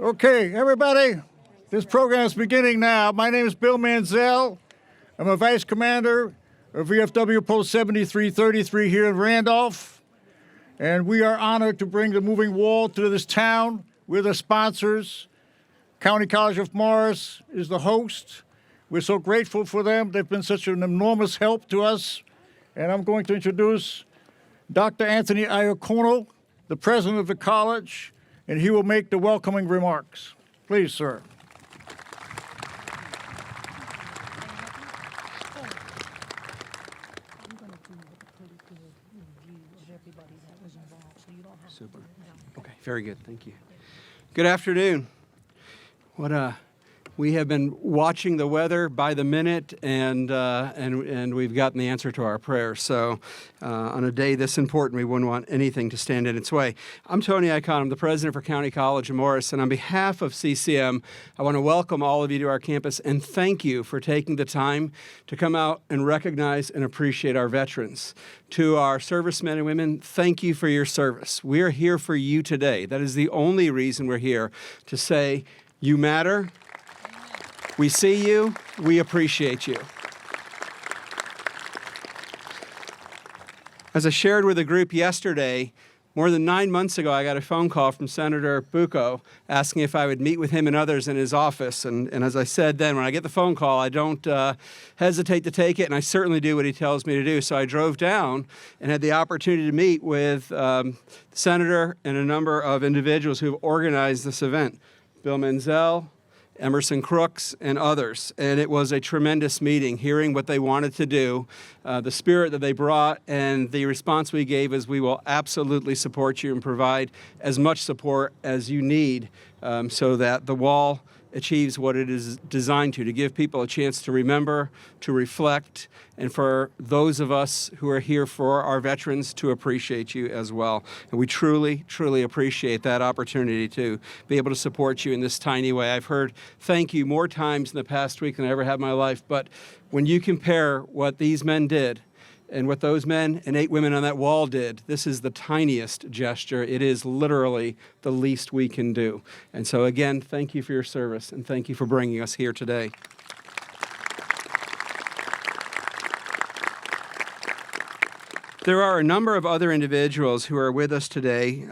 Okay, everybody, this program is beginning now. My name is Bill Manzel. I'm a Vice Commander of VFW Post 7333 here in Randolph. And we are honored to bring the moving wall to this town. We're the sponsors. County College of Morris is the host. We're so grateful for them. They've been such an enormous help to us. And I'm going to introduce Dr. Anthony Iacono, the president of the college, and he will make the welcoming remarks. Please, sir. Super. Okay, very good. Thank you. Good afternoon. We have been watching the weather by the minute, and we've gotten the answer to our prayers. So on a day this important, we wouldn't want anything to stand in its way. I'm Tony Iacono. I'm the president for County College of Morris, and on behalf of CCM, I want to welcome all of you to our campus and thank you for taking the time to come out and recognize and appreciate our veterans. To our servicemen and women, thank you for your service. We're here for you today. That is the only reason we're here, to say you matter. We see you. We appreciate you. As I shared with a group yesterday, more than 9 months ago, I got a phone call from Senator Booker asking if I would meet with him and others in his office. And as I said then, when I get the phone call, I don't hesitate to take it, and I certainly do what he tells me to do. So I drove down and had the opportunity to meet with the Senator and a number of individuals who have organized this event. Bill Manzel, Emerson Crooks, and others. And it was a tremendous meeting, hearing what they wanted to do, the spirit that they brought, and the response we gave is we will absolutely support you and provide as much support as you need so that the wall achieves what it is designed to give people a chance to remember, to reflect, and for those of us who are here for our veterans to appreciate you as well. And we truly, truly appreciate that opportunity to be able to support you in this tiny way. I've heard thank you more times in the past week than I ever have in my life, but when you compare what these men did and what those men and 8 women on that wall did, this is the tiniest gesture. It is literally the least we can do. And so again, thank you for your service, and thank you for bringing us here today. There are a number of other individuals who are with us today,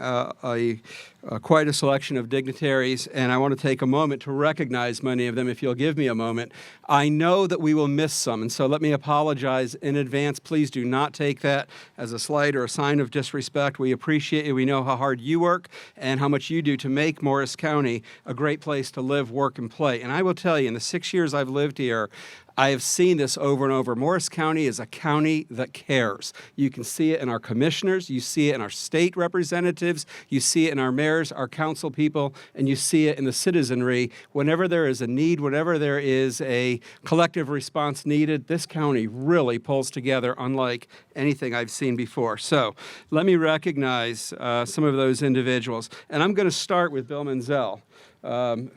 quite a selection of dignitaries, and I want to take a moment to recognize many of them, if you'll give me a moment. I know that we will miss some, and so let me apologize in advance. Please do not take that as a slight or a sign of disrespect. We appreciate you. We know how hard you work and how much you do to make Morris County a great place to live, work, and play. And I will tell you, in the 6 years I've lived here, I have seen this over and over. Morris County is a county that cares. You can see it in our commissioners, you see it in our state representatives, you see it in our mayors, our council people, and you see it in the citizenry. Whenever there is a need, whenever there is a collective response needed, this county really pulls together unlike anything I've seen before. So let me recognize some of those individuals. And I'm going to start with Bill Manzel,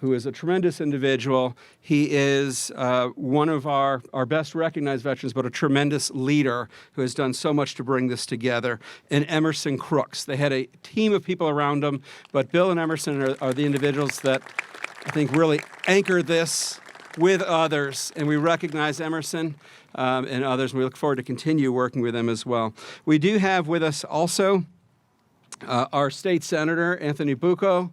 who is a tremendous individual. He is one of our best recognized veterans, but a tremendous leader who has done so much to bring this together. And Emerson Crooks. They had a team of people around them, but Bill and Emerson are the individuals that I think really anchor this with others. And we recognize Emerson and others, and we look forward to continue working with them as well. We do have with us also our state senator, Anthony Booker.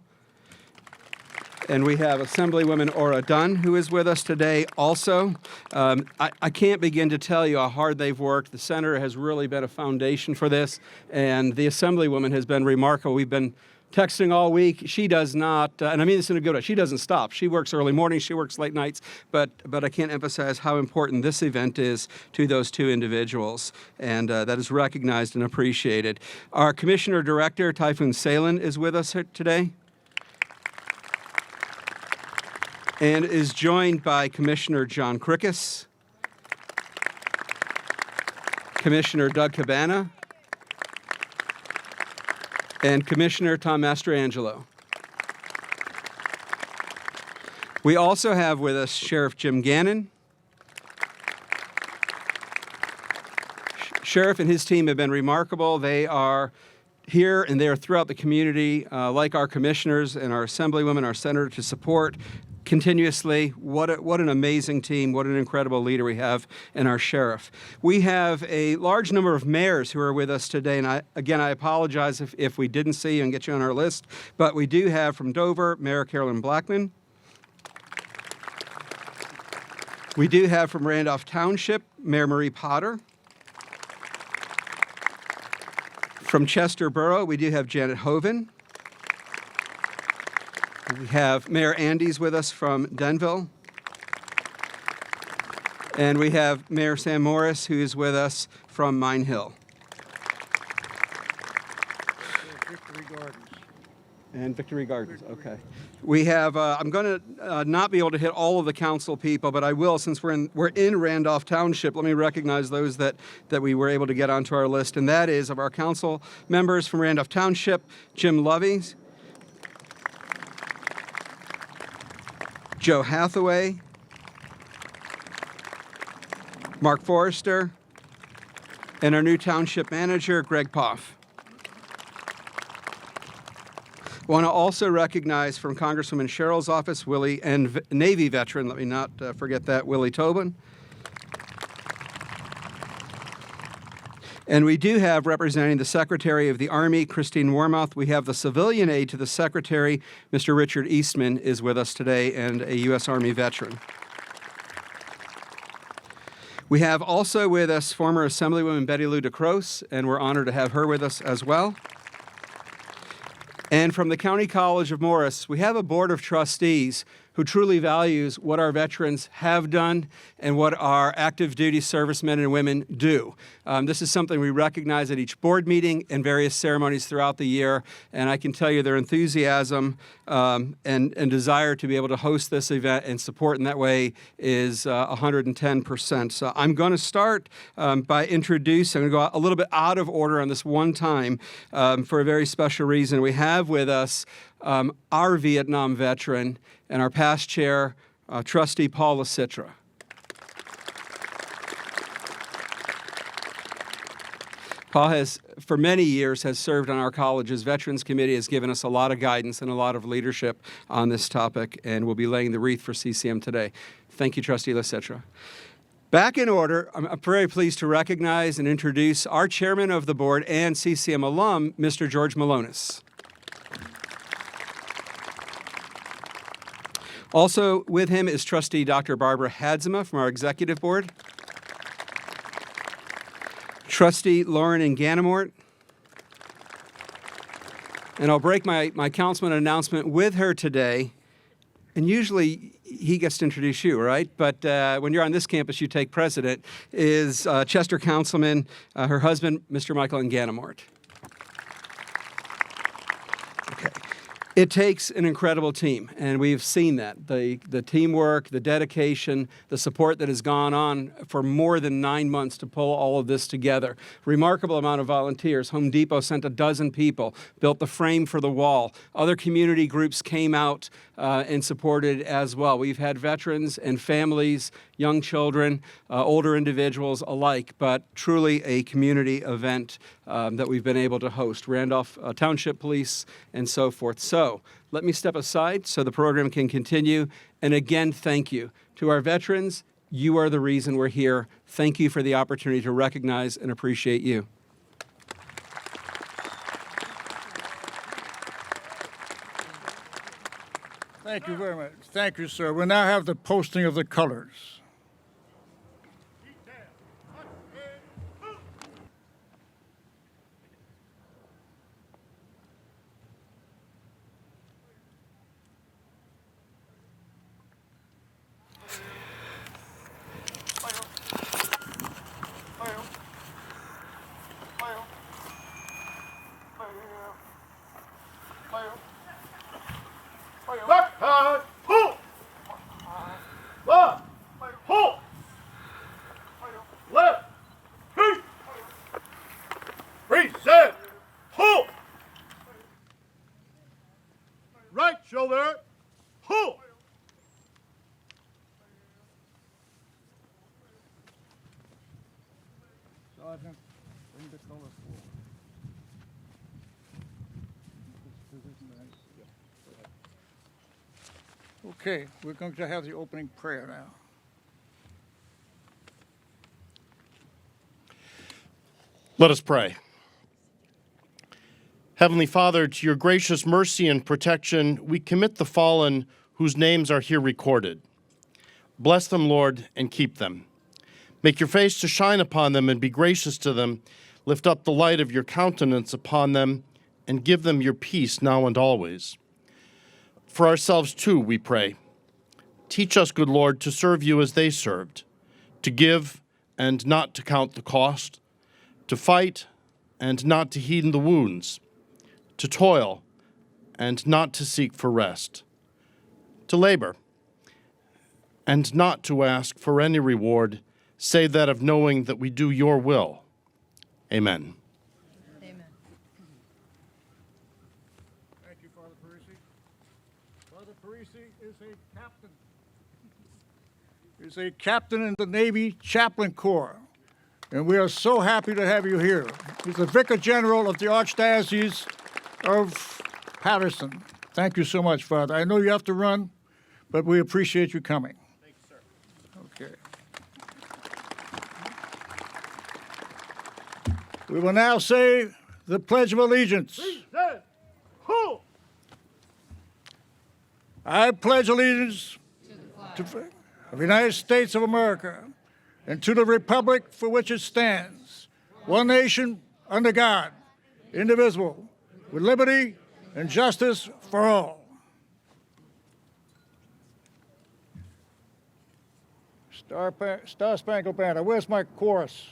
And we have Assemblywoman Ora Dunn, who is with us today also. I can't begin to tell you how hard they've worked. The Senator has really been a foundation for this, and the Assemblywoman has been remarkable. We've been texting all week. She does not, and I mean this in a good way, she doesn't stop. She works early mornings, she works late nights, but I can't emphasize how important this event is to those two individuals, and that is recognized and appreciated. Our Commissioner Director, Typhoon Salen, is with us today, and is joined by Commissioner John Krikis, Commissioner Doug Cabana, and Commissioner Tom Mastrangelo. We also have with us Sheriff Jim Gannon. Sheriff and his team have been remarkable. They are here and there throughout the community, like our commissioners and our assemblywomen, our senator, to support continuously. What an amazing team. What an incredible leader we have in our sheriff. We have a large number of mayors who are with us today. And I apologize if we didn't see you and get you on our list. But we do have from Dover, Mayor Carolyn Blackman. We do have from Randolph Township, Mayor Marie Potter. From Chester Borough, we do have Janet Hoven. We have Mayor Andes with us from Denville. And we have Mayor Sam Morris, who is with us from Mine Hill. Victory Gardens. And Victory Gardens, okay. We have, I'm going to not be able to hit all of the council people, but I will, since we're in Randolph Township. Let me recognize those that we were able to get onto our list, and that is of our council members from Randolph Township, Jim Lovey, Joe Hathaway, Mark Forrester, and our new township manager, Greg Poff. I want to also recognize from Congresswoman Sherrill's office, Willie, and Navy veteran, let me not forget that, Willie Tobin. And we do have, representing the Secretary of the Army, Christine Warmouth, we have the civilian aide to the Secretary, Mr. Richard Eastman, is with us today, and a U.S. Army veteran. We have also with us former Assemblywoman Betty Lou DeCrose, and we're honored to have her with us as well. And from the County College of Morris, we have a board of trustees who truly values what our veterans have done and what our active duty servicemen and women do. This is something we recognize at each board meeting and various ceremonies throughout the year, and I can tell you their enthusiasm and desire to be able to host this event and support in that way is 110%. So I'm going to start by introducing, I'm going to go a little bit out of order on this one time for a very special reason. We have with us our Vietnam veteran and our past chair, Trustee Paul LaCitra. Paul has, for many years, has served on our college's Veterans Committee, has given us a lot of guidance and a lot of leadership on this topic, and will be laying the wreath for CCM today. Thank you, Trustee LaCitra. Back in order, I'm very pleased to recognize and introduce our chairman of the board and CCM alum, Mr. George Malonis. Also with him is Trustee Dr. Barbara Hadzima from our executive board, Trustee Lauren Ganamort, and I'll break my councilman announcement with her today. And usually he gets to introduce you, right? But when you're on this campus, you take precedent, is Chester Councilman, her husband, Mr. Michael Ganamort. Okay. It takes an incredible team, and we've seen that. The teamwork, the dedication, the support that has gone on for more than 9 months to pull all of this together. Remarkable amount of volunteers. Home Depot sent 12 people, built the frame for the wall. Other community groups came out and supported as well. We've had veterans and families, young children, older individuals alike, but truly a community event that we've been able to host. Randolph Township Police and so forth. So let me step aside so the program can continue. And again, thank you to our veterans. You are the reason we're here. Thank you for the opportunity to recognize and appreciate you. Thank you very much. Thank you, sir. We'll now have the posting of the colors. Left hand, pull. Left, pull. Left, shoot. Reset, pull. Right shoulder, pull. Sergeant, bring the color forward. Okay, we're going to have the opening prayer now. Let us pray. Heavenly Father, to your gracious mercy and protection, we commit the fallen whose names are here recorded. Bless them, Lord, and keep them. Make your face to shine upon them and be gracious to them. Lift up the light of your countenance upon them and give them your peace now and always. For ourselves too, we pray. Teach us, good Lord, to serve you as they served, to give and not to count the cost, to fight and not to heed the wounds, to toil and not to seek for rest, to labor and not to ask for any reward save that of knowing that we do your will. Amen. Amen. Thank you, Father Parisi. Father Parisi is a captain. He's a captain in the Navy Chaplain Corps, and we are so happy to have you here. He's the Vicar General of the Archdiocese of Patterson. Thank you so much, Father. I know you have to run, but we appreciate you coming. Thank you, sir. Okay. We will now say the Pledge of Allegiance. Sen. Ho. I pledge allegiance to the United States of America and to the republic for which it stands, one nation under God, indivisible, with liberty and justice for all. Star Spangled Banner. Where's my chorus?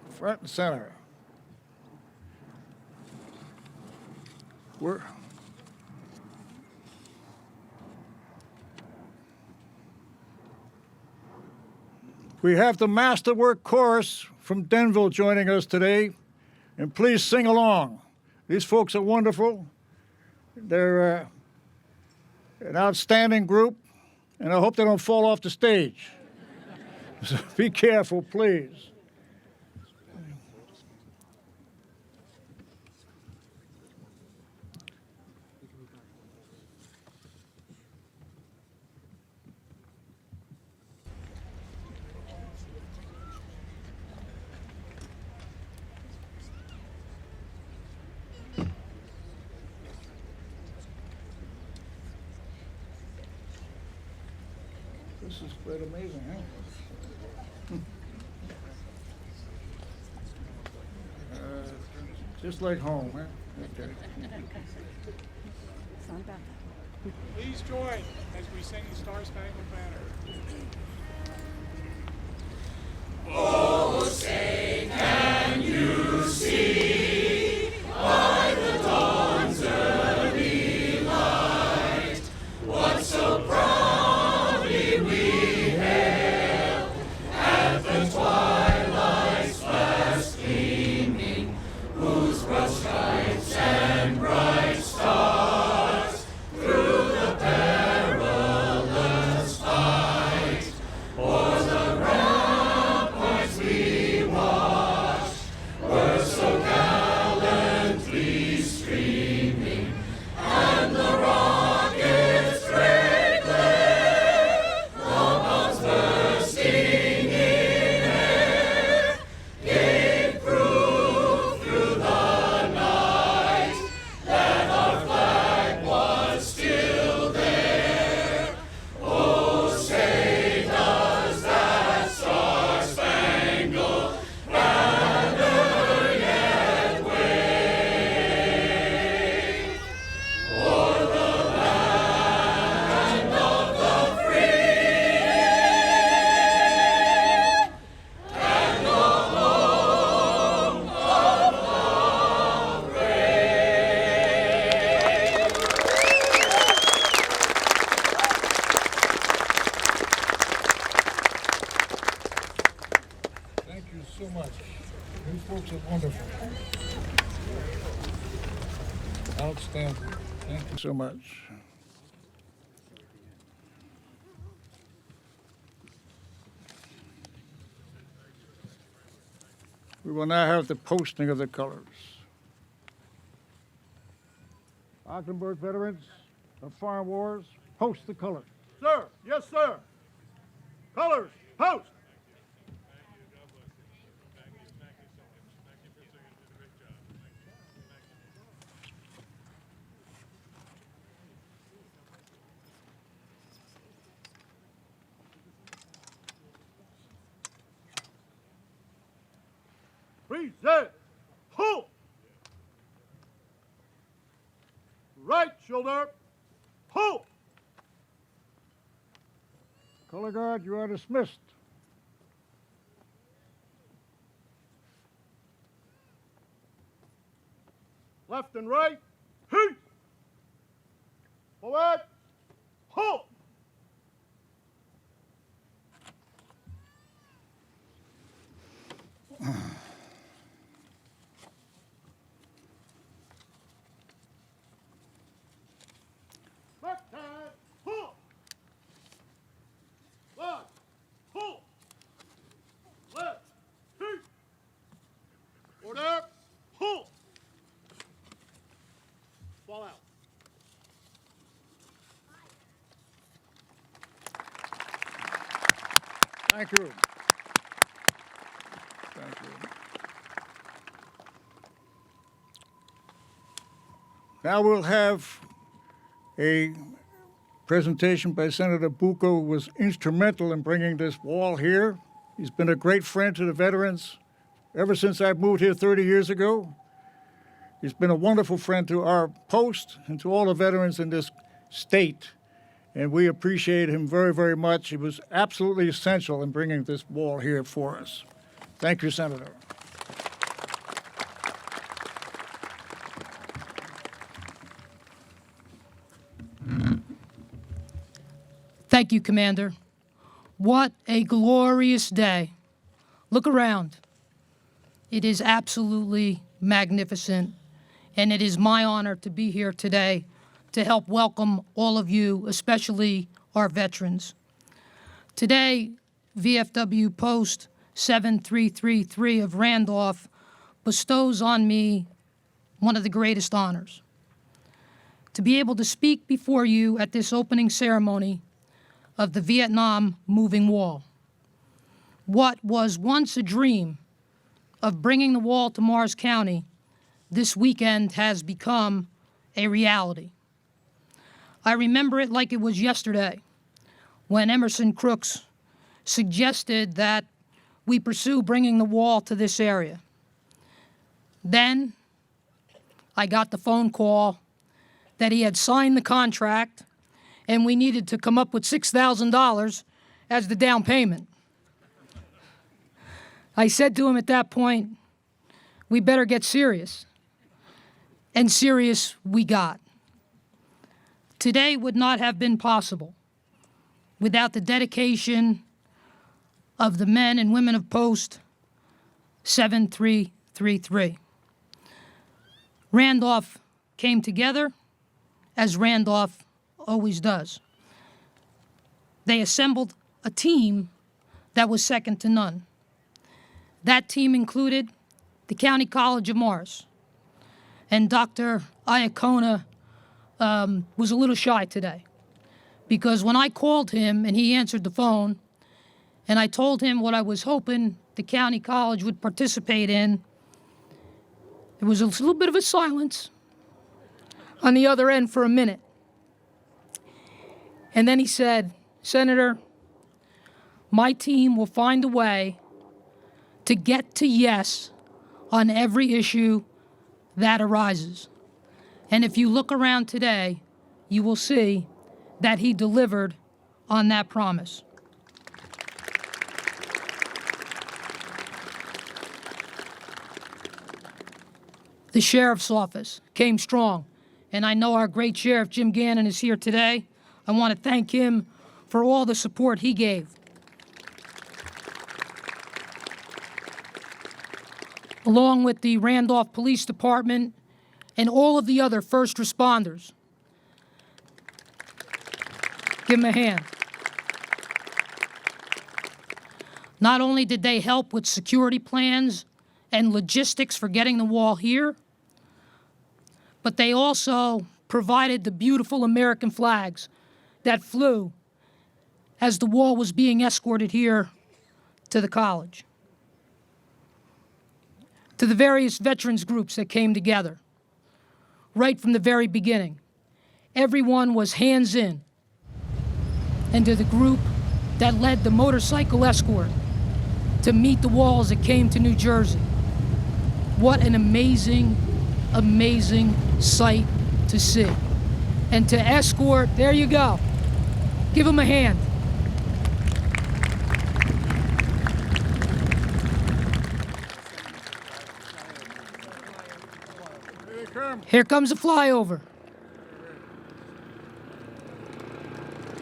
Front and center. We have the Masterwork Chorus from Denville joining us today, and please sing along. These folks are wonderful. They're an outstanding group, and I hope they don't fall off the stage. So be careful, please. This is quite amazing, huh? Just like home, huh? Okay. Please join as we sing the Star Spangled Banner. Thank you so much. These folks are wonderful. Outstanding. Thank you so much. We will now have the posting of the colors. Ogdenburg veterans of foreign wars, post the colors. Sir, yes, sir. Colors, post. Present. Hold. Right shoulder. Hold. Color guard, you are dismissed. Left and right. Heat. Forward. Hold. Left hand. Hold. Left. Hold. Left. Heat. Order. Hold. Fall out. Thank you. Thank you. Now we'll have a presentation by Senator Booker, who was instrumental in bringing this wall here. He's been a great friend to the veterans ever since I moved here 30 years ago. He's been a wonderful friend to our post and to all the veterans in this state. And we appreciate him very, very much. He was absolutely essential in bringing this wall here for us. Thank you, Senator. Thank you, Commander. What a glorious day. Look around. It is absolutely magnificent, and it is my honor to be here today to help welcome all of you, especially our veterans. Today, VFW Post 7333 of Randolph bestows on me one of the greatest honors. To be able to speak before you at this opening ceremony of the Vietnam Moving Wall. What was once a dream of bringing the wall to Mars County this weekend has become a reality. I remember it like it was yesterday when Emerson Crooks suggested that we pursue bringing the wall to this area. Then I got the phone call that he had signed the contract and we needed to come up with $6,000 as the down payment. I said to him at that point, we better get serious. And serious we got. Today would not have been possible without the dedication of the men and women of Post 7333. Randolph came together as Randolph always does. They assembled a team that was second to none. That team included the County College of Mars. And Dr. Iacona was a little shy today because when I called him and he answered the phone and I told him what I was hoping the county college would participate in, there was a little bit of a silence on the other end for a minute. And then he said, Senator, my team will find a way to get to yes on every issue that arises. And if you look around today, you will see that he delivered on that promise. The sheriff's office came strong, and I know our great sheriff, Jim Gannon, is here today. I want to thank him for all the support he gave. Along with the Randolph Police Department and all of the other first responders. Give them a hand. Not only did they help with security plans and logistics for getting the wall here, but they also provided the beautiful American flags that flew as the wall was being escorted here to the college. To the various veterans groups that came together, right from the very beginning, everyone was hands in. And to the group that led the motorcycle escort to meet the wall as it came to New Jersey, what an amazing, amazing sight to see. And to escort, there you go. Give them a hand. Here they come. Here comes the flyover.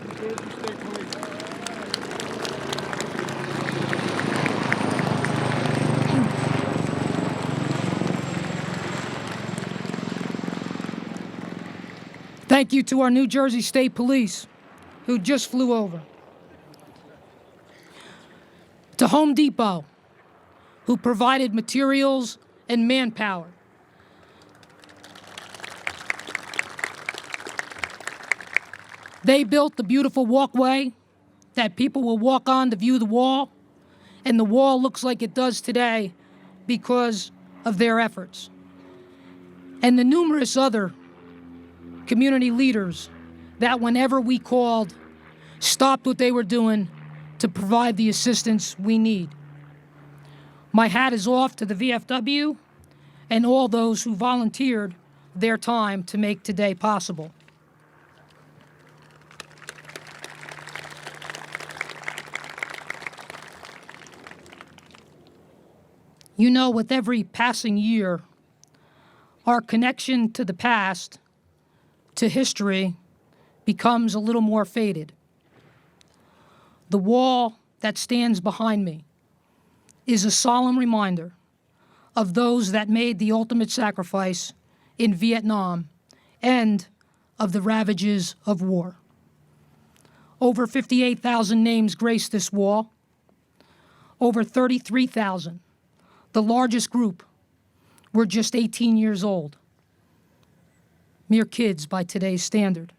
New Jersey State Police. Thank you to our New Jersey State Police, who just flew over. To Home Depot, who provided materials and manpower. They built the beautiful walkway that people will walk on to view the wall, and the wall looks like it does today because of their efforts. And the numerous other community leaders that whenever we called, stopped what they were doing to provide the assistance we need. My hat is off to the VFW and all those who volunteered their time to make today possible. You know, with every passing year, our connection to the past, to history, becomes a little more faded. The wall that stands behind me is a solemn reminder of those that made the ultimate sacrifice in Vietnam and of the ravages of war. Over 58,000 names grace this wall. Over 33,000, the largest group, were just 18 years old. Mere kids by today's standard.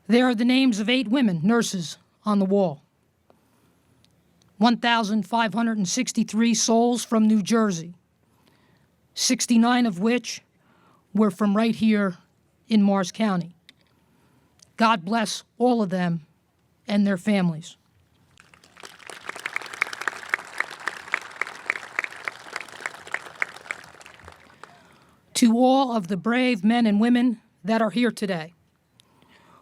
There are the names of 8 women, nurses, on the wall. 1,563 souls from New Jersey, 69 of which were from right here in Morris County. God bless all of them and their families. To all of the brave men and women that are here today,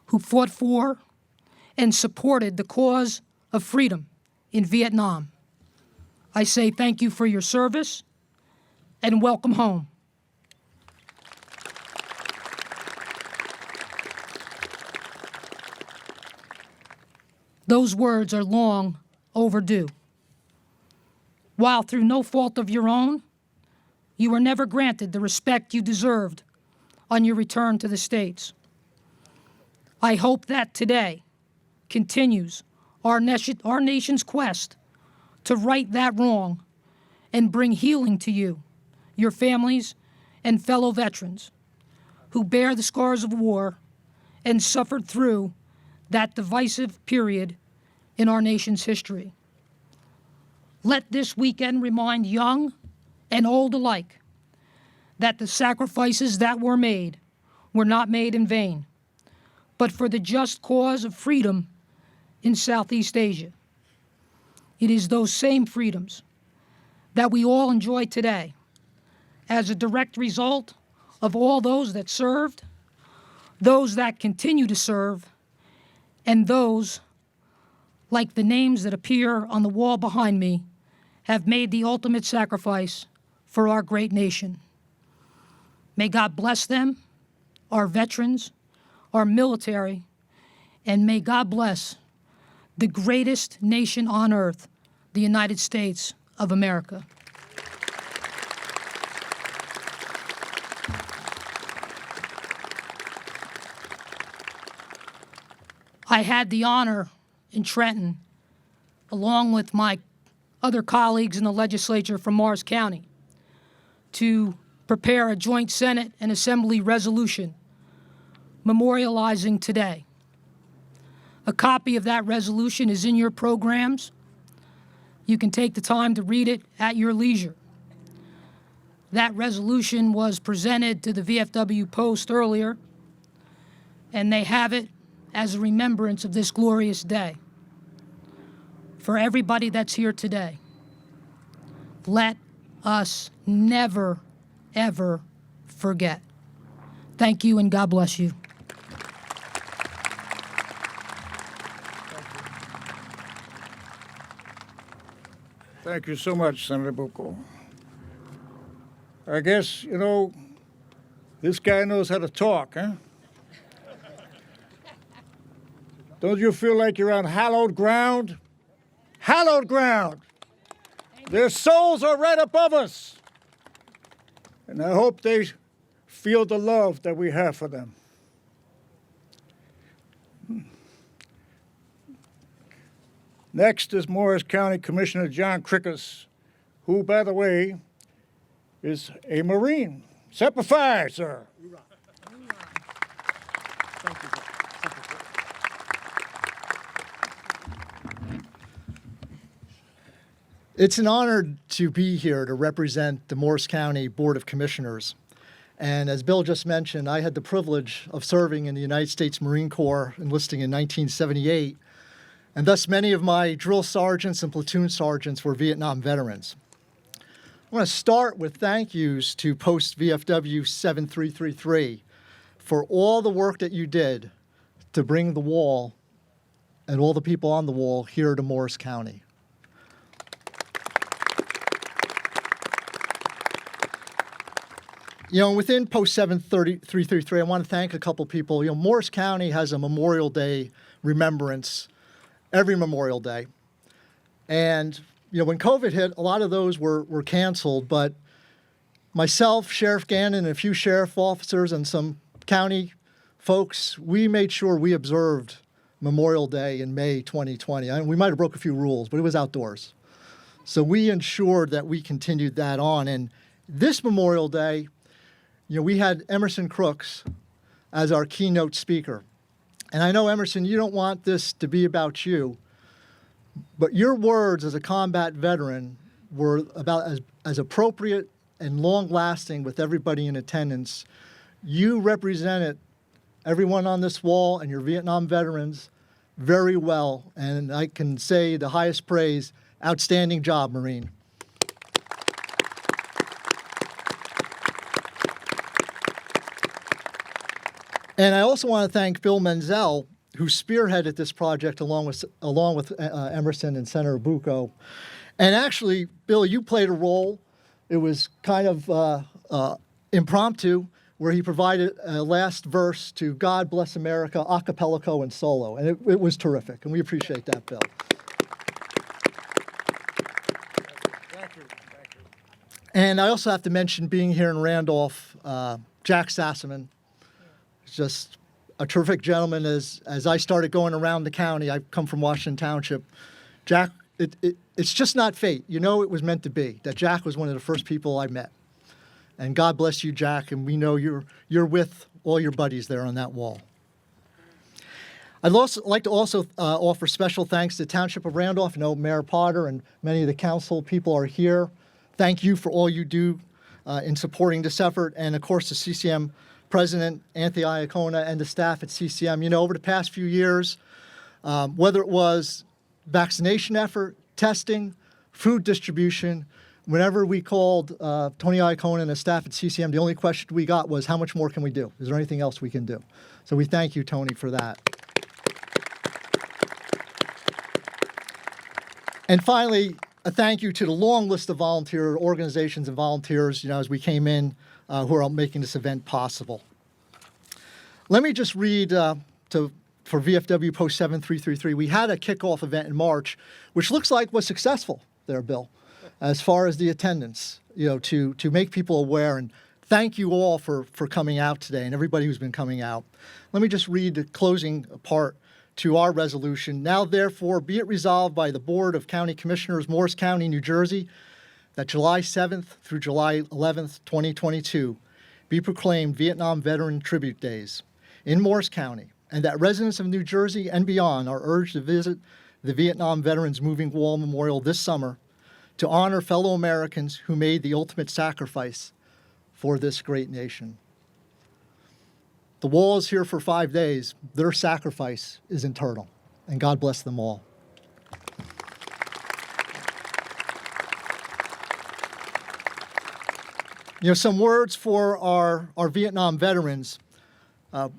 who fought for and supported the cause of freedom in Vietnam, I say thank you for your service and welcome home. Those words are long overdue. While through no fault of your own, you were never granted the respect you deserved on your return to the States. I hope that today continues our nation's quest to right that wrong and bring healing to you, your families, and fellow veterans who bear the scars of war and suffered through that divisive period in our nation's history. Let this weekend remind young and old alike that the sacrifices that were not made in vain, but for the just cause of freedom in Southeast Asia. It is those same freedoms that we all enjoy today as a direct result of all those that served, those that continue to serve, and those, like the names that appear on the wall behind me, have made the ultimate sacrifice for our great nation. May God bless them, our veterans, our military, and may God bless the greatest nation on earth, the United States of America. I had the honor in Trenton, along with my other colleagues in the legislature from Morris County, to prepare a joint Senate and Assembly resolution memorializing today. A copy of that resolution is in your programs. You can take the time to read it at your leisure. That resolution was presented to the VFW Post earlier, and they have it as a remembrance of this glorious day. For everybody that's here today, let us never, ever forget. Thank you, and God bless you. Thank you so much, Senator Booker. I guess, you know, this guy knows how to talk, huh? Don't you feel like you're on hallowed ground? Hallowed ground! Their souls are right above us. And I hope they feel the love that we have for them. Next is Morris County Commissioner John Crickus, who, by the way, is a Marine. Semper Fi, sir. It's an honor to be here to represent the Morris County Board of Commissioners. And as Bill just mentioned, I had the privilege of serving in the United States Marine Corps, enlisting in 1978. And thus many of my drill sergeants and platoon sergeants were Vietnam veterans. I want to start with thank yous to Post VFW 7333 for all the work that you did to bring the wall and all the people on the wall here to Morris County. You know, within Post 7333, I want to thank a couple people. You know, Morris County has a Memorial Day remembrance every Memorial Day. And, you know, when COVID hit, a lot of those were canceled, but myself, Sheriff Gannon, and a few sheriff officers and some county folks, we made sure we observed Memorial Day in May 2020. We might have broke a few rules, but it was outdoors. So we ensured that we continued that on. And this Memorial Day, you know, we had Emerson Crooks as our keynote speaker. And I know, Emerson, you don't want this to be about you, but your words as a combat veteran were about as appropriate and long-lasting with everybody in attendance. You represented everyone on this wall and your Vietnam veterans very well, and I can say the highest praise, outstanding job, Marine. And I also want to thank Bill Menzel, who spearheaded this project along with Emerson and Senator Bucco. And actually, Bill, you played a role. It was kind of impromptu, where he provided a last verse to God Bless America, a cappella and solo. And it was terrific, and we appreciate that, Bill. Thank you. Thank you. And I also have to mention being here in Randolph, Jack Sassaman. Just a terrific gentleman. As I started going around the county, I come from Washington Township. Jack, it's just not fate. You know it was meant to be, that Jack was one of the first people I met. And God bless you, Jack, and we know you're with all your buddies there on that wall. I'd also like to offer special thanks to the Township of Randolph. I know Mayor Potter and many of the council people are here. Thank you for all you do in supporting this effort, and of course the CCM President Anthony Iacona and the staff at CCM. You know, over the past few years, whether it was vaccination effort, testing, food distribution, whenever we called Tony Iacona and the staff at CCM, the only question we got was, how much more can we do? Is there anything else we can do? So we thank you, Tony, for that. And finally, a thank you to the long list of volunteer organizations and volunteers, you know, as we came in, who are making this event possible. Let me just read for VFW Post 7333. We had a kickoff event in March, which looks like was successful there, Bill, as far as the attendance, you know, to make people aware. And thank you all for coming out today and everybody who's been coming out. Let me just read the closing part to our resolution. Now, therefore, be it resolved by the Board of County Commissioners, Morris County, New Jersey, that July 7th through July 11th, 2022, be proclaimed Vietnam Veteran Tribute Days in Morris County, and that residents of New Jersey and beyond are urged to visit the Vietnam Veterans Moving Wall Memorial this summer to honor fellow Americans who made the ultimate sacrifice for this great nation. The wall is here for 5 days. Their sacrifice is eternal, and God bless them all. Some words for our Vietnam veterans.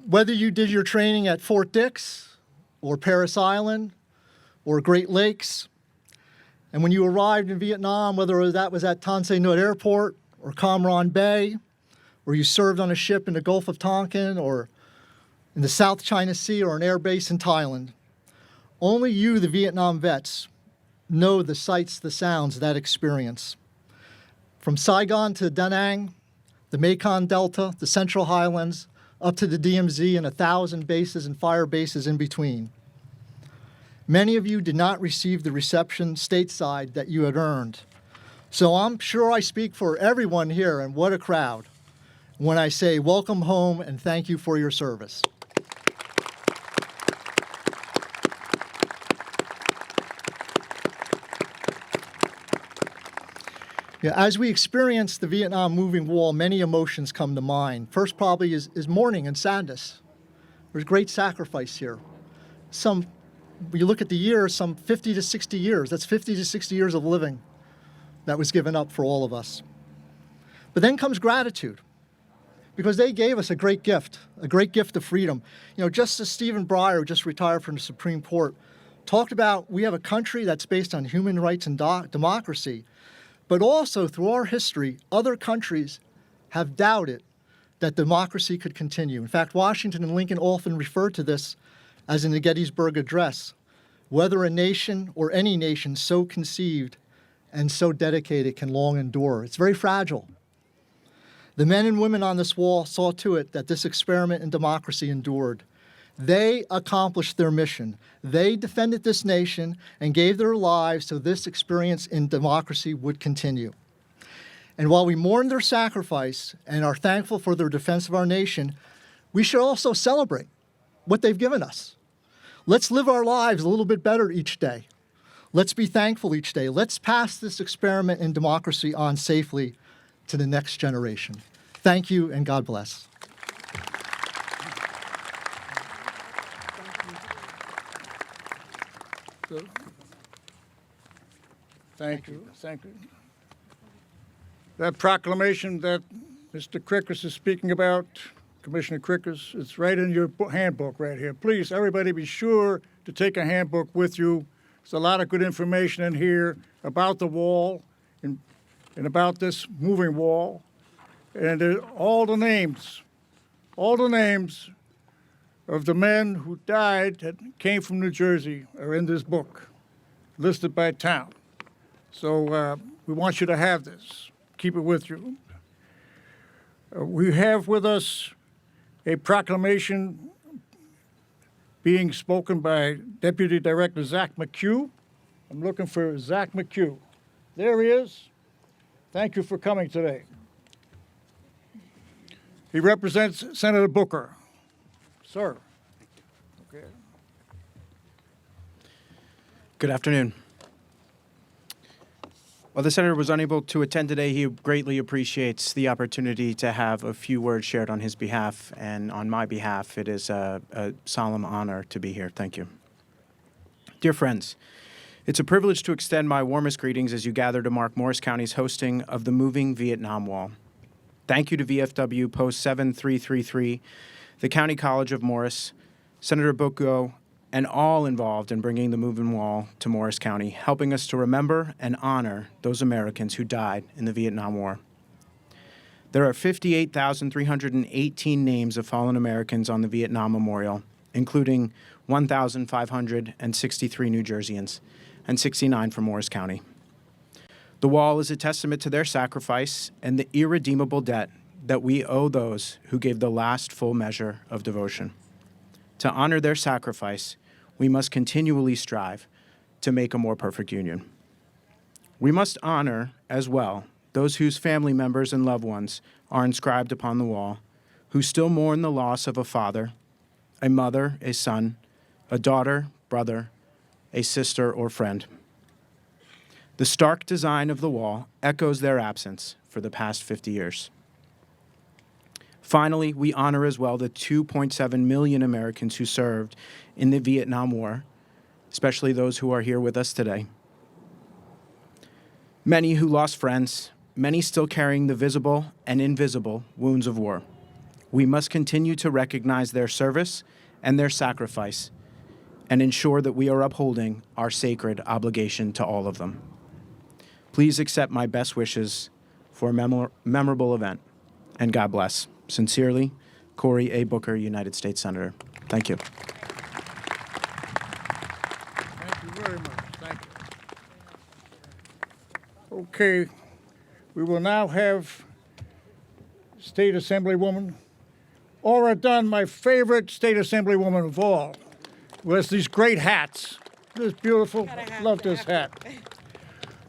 Whether you did your training at Fort Dix or Parris Island or Great Lakes, and when you arrived in Vietnam, whether that was at Tan Son Nhut Airport or Cam Ranh Bay, or you served on a ship in the Gulf of Tonkin or in the South China Sea or an air base in Thailand, only you, the Vietnam vets, know the sights, the sounds of that experience. From Saigon to Da Nang, the Mekong Delta, the Central Highlands, up to the DMZ and 1,000 bases and fire bases in between. Many of you did not receive the reception stateside that you had earned. So I'm sure I speak for everyone here, and what a crowd, when I say welcome home and thank you for your service. As we experience the Vietnam moving wall, many emotions come to mind. First probably is mourning and sadness. There's great sacrifice here. When you look at the years, some 50 to 60 years. That's 50 to 60 years of living that was given up for all of us. But then comes gratitude, because they gave us a great gift of freedom. Justice Stephen Breyer, who just retired from the Supreme Court, talked about we have a country that's based on human rights and democracy. But also, through our history, other countries have doubted that democracy could continue. In fact, Washington and Lincoln often referred to this as in the Gettysburg Address, whether a nation or any nation so conceived and so dedicated can long endure. It's very fragile. The men and women on this wall saw to it that this experiment in democracy endured. They accomplished their mission. They defended this nation and gave their lives so this experience in democracy would continue. And while we mourn their sacrifice and are thankful for their defense of our nation, we should also celebrate what they've given us. Let's live our lives a little bit better each day. Let's be thankful each day. Let's pass this experiment in democracy on safely to the next generation. Thank you, and God bless. Thank you. That proclamation that Mr. Crickers is speaking about, Commissioner Crickers, it's right in your handbook right here. Please, everybody, be sure to take a handbook with you. There's a lot of good information in here about the wall and about this moving wall. And all the names of the men who died that came from New Jersey are in this book, listed by town. So we want you to have this. Keep it with you. We have with us a proclamation being spoken by Deputy Director Zach McHugh. I'm looking for Zach McHugh. There he is. Thank you for coming today. He represents Senator Booker. Sir. Okay. Good afternoon. While the Senator was unable to attend today, he greatly appreciates the opportunity to have a few words shared on his behalf, and on my behalf, it is a solemn honor to be here. Thank you. Dear friends, it's a privilege to extend my warmest greetings as you gather to mark Morris County's hosting of the Moving Vietnam Wall. Thank you to VFW Post 7333, the County College of Morris, Senator Booker, and all involved in bringing the moving wall to Morris County, helping us to remember and honor those Americans who died in the Vietnam War. There are 58,318 names of fallen Americans on the Vietnam Memorial, including 1,563 New Jerseyans and 69 from Morris County. The wall is a testament to their sacrifice and the irredeemable debt that we owe those who gave the last full measure of devotion. To honor their sacrifice, we must continually strive to make a more perfect union. We must honor, as well, those whose family members and loved ones are inscribed upon the wall, who still mourn the loss of a father, a mother, a son, a daughter, brother, a sister, or friend. The stark design of the wall echoes their absence for the past 50 years. Finally, we honor as well the 2.7 million Americans who served in the Vietnam War, especially those who are here with us today. Many who lost friends, many still carrying the visible and invisible wounds of war. We must continue to recognize their service and their sacrifice and ensure that we are upholding our sacred obligation to all of them. Please accept my best wishes for a memorable event, and God bless. Sincerely, Cory A. Booker, United States Senator. Thank you. Thank you very much. Thank you. Okay, we will now have State Assemblywoman Aura Dunn, my favorite State Assemblywoman of all, who has these great hats. This is beautiful. Love this hat.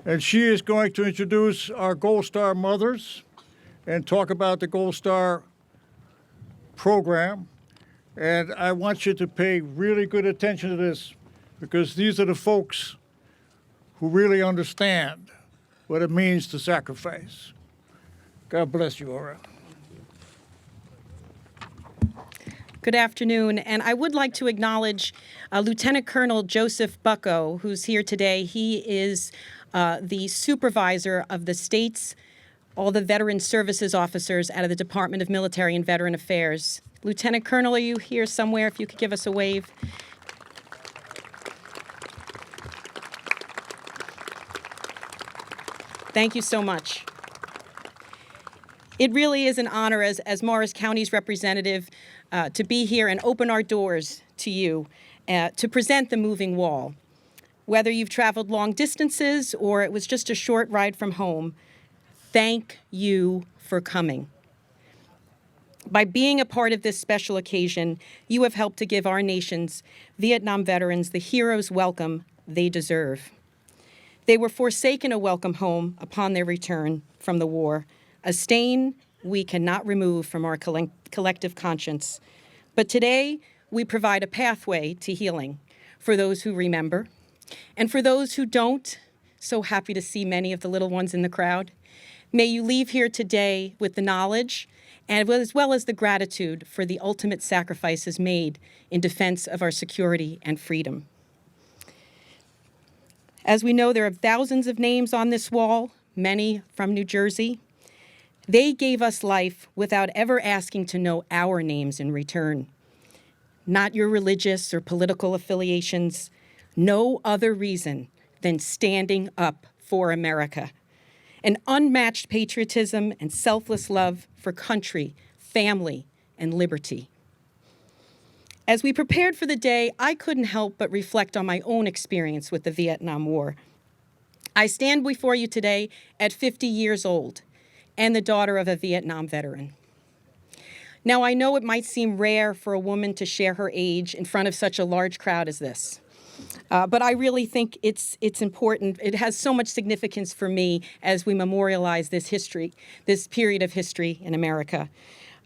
And she is going to introduce our Gold Star mothers and talk about the Gold Star program. And I want you to pay really good attention to this, because these are the folks who really understand what it means to sacrifice. God bless you, Aura. Good afternoon, and I would like to acknowledge Lieutenant Colonel Joseph Bucko, who's here today. He is the supervisor of the state's, all the veteran services officers out of the Department of Military and Veteran Affairs. Lieutenant Colonel, are you here somewhere? If you could give us a wave. Thank you so much. It really is an honor as Morris County's representative to be here and open our doors to you to present the moving wall. Whether you've traveled long distances or it was just a short ride from home, thank you for coming. By being a part of this special occasion, you have helped to give our nation's Vietnam veterans the hero's welcome they deserve. They were forsaken a welcome home upon their return from the war, a stain we cannot remove from our collective conscience. But today, we provide a pathway to healing for those who remember. And for those who don't, so happy to see many of the little ones in the crowd, may you leave here today with the knowledge and as well as the gratitude for the ultimate sacrifices made in defense of our security and freedom. As we know, there are thousands of names on this wall, many from New Jersey. They gave us life without ever asking to know our names in return. Not your religious or political affiliations, no other reason than standing up for America. An unmatched patriotism and selfless love for country, family, and liberty. As we prepared for the day, I couldn't help but reflect on my own experience with the Vietnam War. I stand before you today at 50 years old and the daughter of a Vietnam veteran. Now, I know it might seem rare for a woman to share her age in front of such a large crowd as this. But I really think it's important. It has so much significance for me as we memorialize this history, this period of history in America.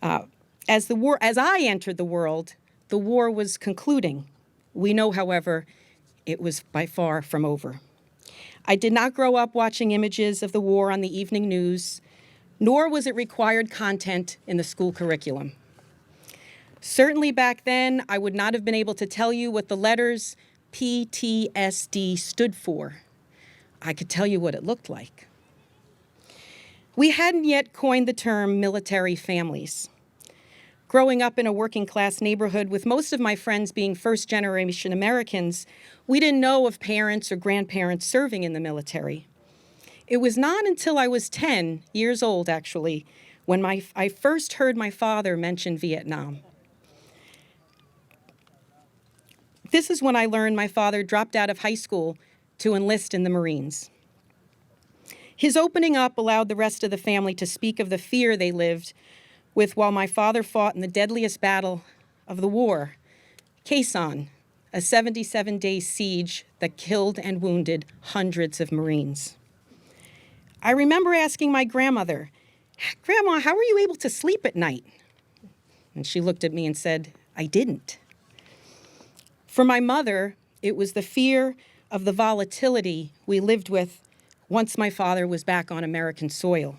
As I entered the world, the war was concluding. We know, however, it was by far from over. I did not grow up watching images of the war on the evening news, nor was it required content in the school curriculum. Certainly back then, I would not have been able to tell you what the letters PTSD stood for. I could tell you what it looked like. We hadn't yet coined the term military families. Growing up in a working-class neighborhood with most of my friends being first-generation Americans, we didn't know of parents or grandparents serving in the military. It was not until I was 10 years old, actually, when I first heard my father mention Vietnam. This is when I learned my father dropped out of high school to enlist in the Marines. His opening up allowed the rest of the family to speak of the fear they lived with while my father fought in the deadliest battle of the war, Khe Sanh, a 77-day siege that killed and wounded hundreds of Marines. I remember asking my grandmother, "Grandma, how were you able to sleep at night?" And she looked at me and said, "I didn't." For my mother, it was the fear of the volatility we lived with once my father was back on American soil.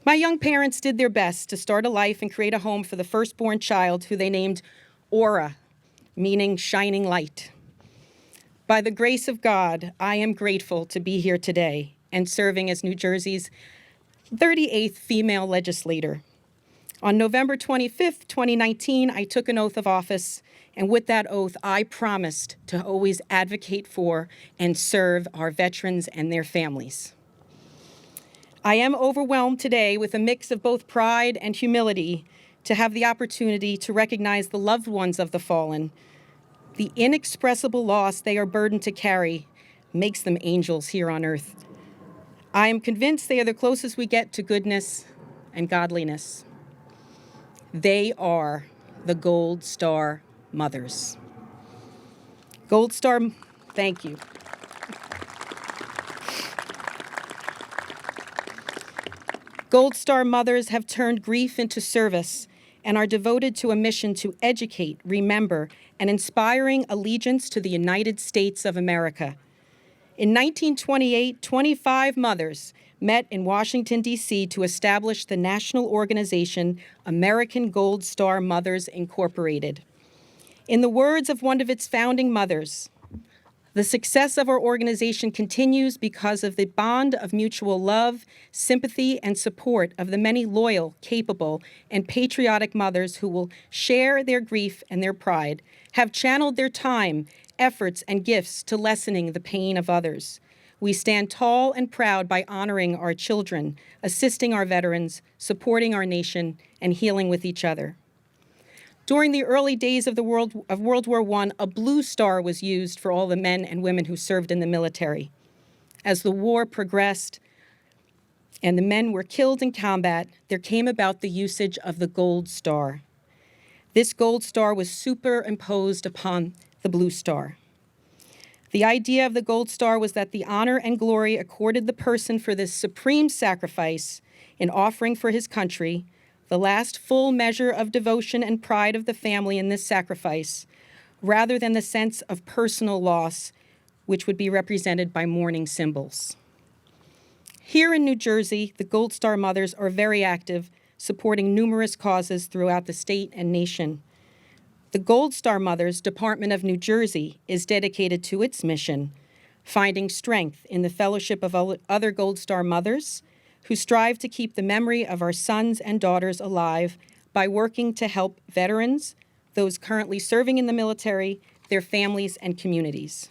My young parents did their best to start a life and create a home for the firstborn child, who they named Aura, meaning shining light. By the grace of God, I am grateful to be here today and serving as New Jersey's 38th female legislator. On November 25th, 2019, I took an oath of office, and with that oath, I promised to always advocate for and serve our veterans and their families. I am overwhelmed today with a mix of both pride and humility to have the opportunity to recognize the loved ones of the fallen. The inexpressible loss they are burdened to carry makes them angels here on earth. I am convinced they are the closest we get to goodness and godliness. They are the Gold Star Mothers. Gold Star, thank you. Gold Star Mothers have turned grief into service and are devoted to a mission to educate, remember, and inspiring allegiance to the United States of America. In 1928, 25 mothers met in Washington, D.C. to establish the national organization American Gold Star Mothers Incorporated. In the words of one of its founding mothers, "The success of our organization continues because of the bond of mutual love, sympathy, and support of the many loyal, capable, and patriotic mothers who will share their grief and their pride, have channeled their time, efforts, and gifts to lessening the pain of others. We stand tall and proud by honoring our children, assisting our veterans, supporting our nation, and healing with each other." During the early days of World War I, a blue star was used for all the men and women who served in the military. As the war progressed and the men were killed in combat, there came about the usage of the gold star. This gold star was superimposed upon the blue star. The idea of the gold star was that the honor and glory accorded the person for this supreme sacrifice in offering for his country, the last full measure of devotion and pride of the family in this sacrifice, rather than the sense of personal loss, which would be represented by mourning symbols. Here in New Jersey, the Gold Star Mothers are very active, supporting numerous causes throughout the state and nation. The Gold Star Mothers Department of New Jersey is dedicated to its mission, finding strength in the fellowship of other Gold Star mothers who strive to keep the memory of our sons and daughters alive by working to help veterans, those currently serving in the military, their families, and communities.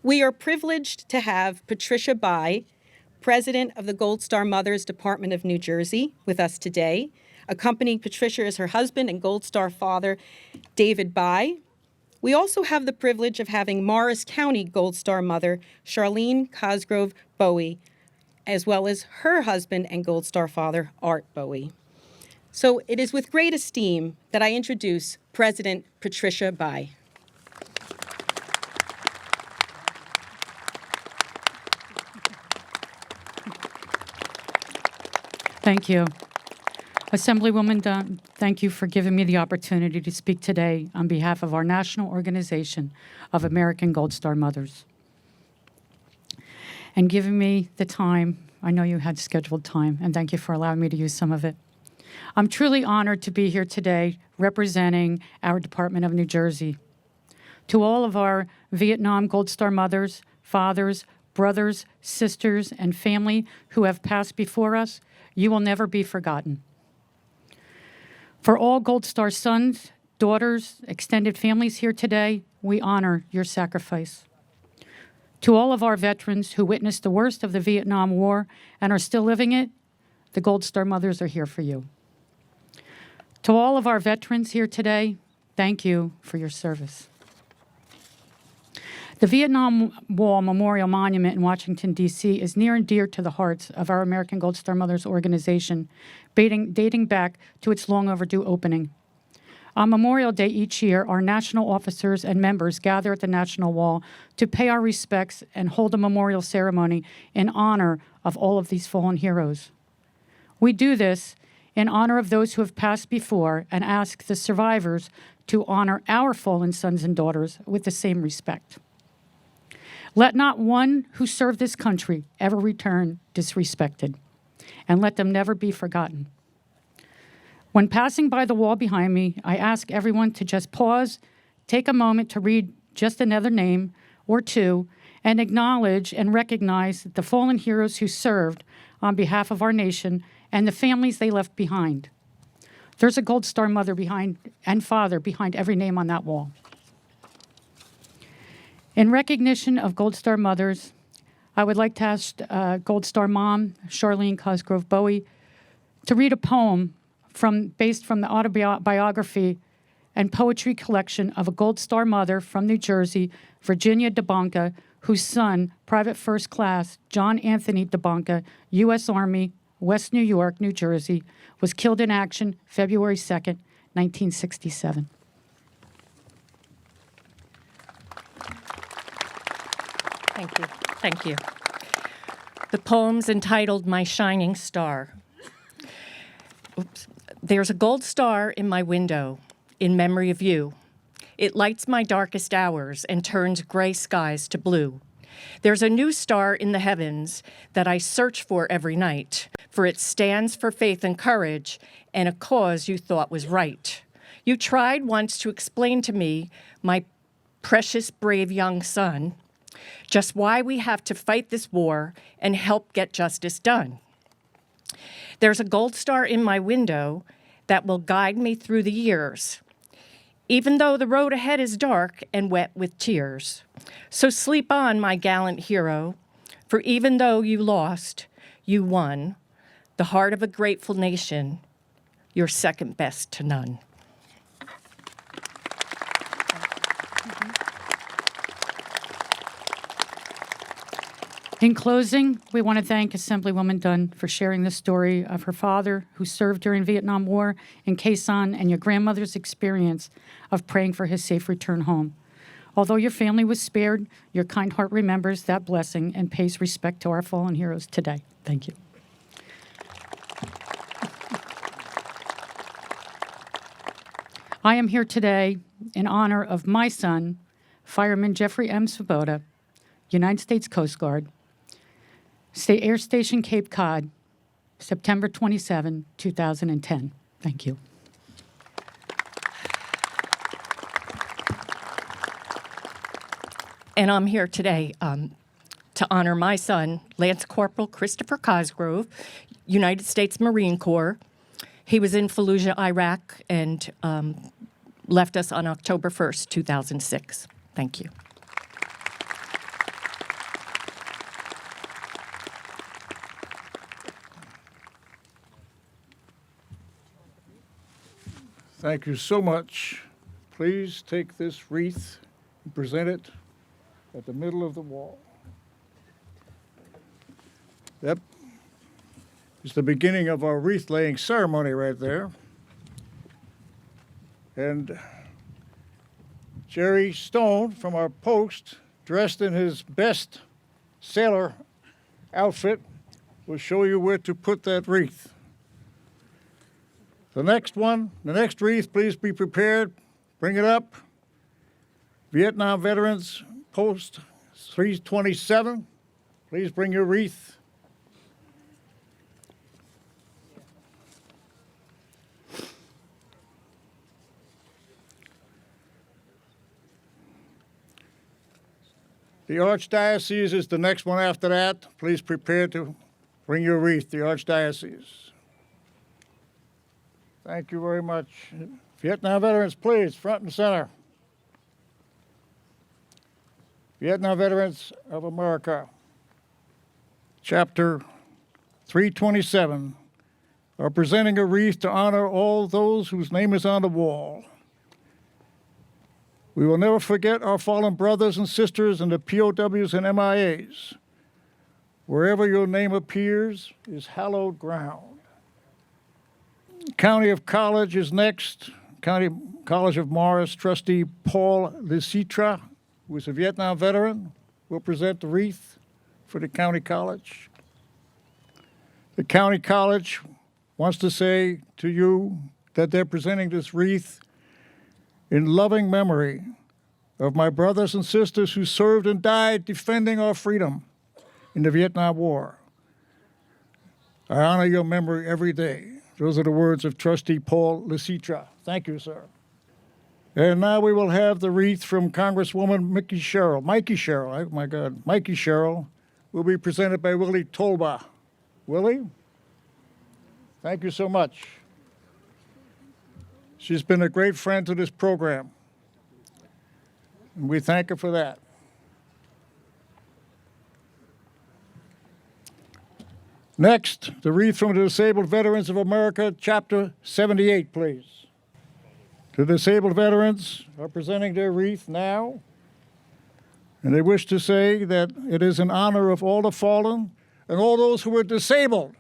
We are privileged to have Patricia Bai, President of the Gold Star Mothers Department of New Jersey, with us today. Accompanying Patricia is her husband and Gold Star father, David Bai. We also have the privilege of having Morris County Gold Star mother, Charlene Cosgrove Bowie, as well as her husband and Gold Star father, Art Bowie. So it is with great esteem that I introduce President Patricia Bai. Thank you. Assemblywoman Dunn, thank you for giving me the opportunity to speak today on behalf of our National Organization of American Gold Star Mothers, and giving me the time. I know you had scheduled time, and thank you for allowing me to use some of it. I'm truly honored to be here today representing our Department of New Jersey. To all of our Vietnam Gold Star mothers, fathers, brothers, sisters, and family who have passed before us, you will never be forgotten. For all Gold Star sons, daughters, extended families here today, we honor your sacrifice. To all of our veterans who witnessed the worst of the Vietnam War and are still living it, the Gold Star Mothers are here for you. To all of our veterans here today, thank you for your service. The Vietnam Wall Memorial Monument in Washington, D.C. is near and dear to the hearts of our American Gold Star Mothers organization, dating back to its long overdue opening. On Memorial Day each year, our national officers and members gather at the National Wall to pay our respects and hold a memorial ceremony in honor of all of these fallen heroes. We do this in honor of those who have passed before and ask the survivors to honor our fallen sons and daughters with the same respect. Let not one who served this country ever return disrespected, and let them never be forgotten. When passing by the wall behind me, I ask everyone to just pause, take a moment to read just another name or two, and acknowledge and recognize the fallen heroes who served on behalf of our nation and the families they left behind. There's a Gold Star mother behind and father behind every name on that wall. In recognition of Gold Star mothers, I would like to ask Gold Star mom, Charlene Cosgrove Bowie, to read a poem based from the autobiography and poetry collection of a Gold Star mother from New Jersey, Virginia DeBonca, whose son, Private First Class John Anthony DeBonca, U.S. Army, West New York, New Jersey, was killed in action February 2nd, 1967. Thank you. Thank you. The poem's entitled My Shining Star. Oops. There's a gold star in my window in memory of you. It lights my darkest hours and turns gray skies to blue. There's a new star in the heavens that I search for every night, for it stands for faith and courage and a cause you thought was right. You tried once to explain to me, my precious, brave young son, just why we have to fight this war and help get justice done. There's a gold star in my window that will guide me through the years, even though the road ahead is dark and wet with tears. So sleep on, my gallant hero, for even though you lost, you won. The heart of a grateful nation, you're second best to none. In closing, we want to thank Assemblywoman Dunn for sharing the story of her father, who served during Vietnam War in Khe Sanh, and your grandmother's experience of praying for his safe return home. Although your family was spared, your kind heart remembers that blessing and pays respect to our fallen heroes today. Thank you. I am here today in honor of my son, Fireman Jeffrey M. Svoboda, United States Coast Guard, State Air Station Cape Cod, September 27, 2010. Thank you. And I'm here today to honor my son, Lance Corporal Christopher Cosgrove, United States Marine Corps. He was in Fallujah, Iraq, and left us on October 1st, 2006. Thank you. Thank you so much. Please take this wreath and present it at the middle of the wall. That is the beginning of our wreath-laying ceremony right there. And Jerry Stone from our post, dressed in his best sailor outfit, will show you where to put that wreath. The next wreath, please be prepared. Bring it up. Vietnam Veterans Post 327, please bring your wreath. The Archdiocese is the next one after that. Please prepare to bring your wreath, the Archdiocese. Thank you very much. Vietnam veterans, please, front and center. Vietnam Veterans of America, Chapter 327, are presenting a wreath to honor all those whose name is on the wall. We will never forget our fallen brothers and sisters and the POWs and MIAs. Wherever your name appears is hallowed ground. County of College is next. County College of Morris, trustee Paul Licitra, who is a Vietnam veteran, will present the wreath for the county college. The county college wants to say to you that they're presenting this wreath in loving memory of my brothers and sisters who served and died defending our freedom in the Vietnam War. I honor your memory every day. Those are the words of trustee Paul Licitra. Thank you, sir. And now we will have the wreath from Congresswoman Mikey Sherrill. Mikey Sherrill will be presented by Willie Tolba. Willie? Thank you so much. She's been a great friend to this program, and we thank her for that. Next, the wreath from the Disabled Veterans of America, Chapter 78, please. The disabled veterans are presenting their wreath now, and they wish to say that it is in honor of all the fallen and all those who were disabled.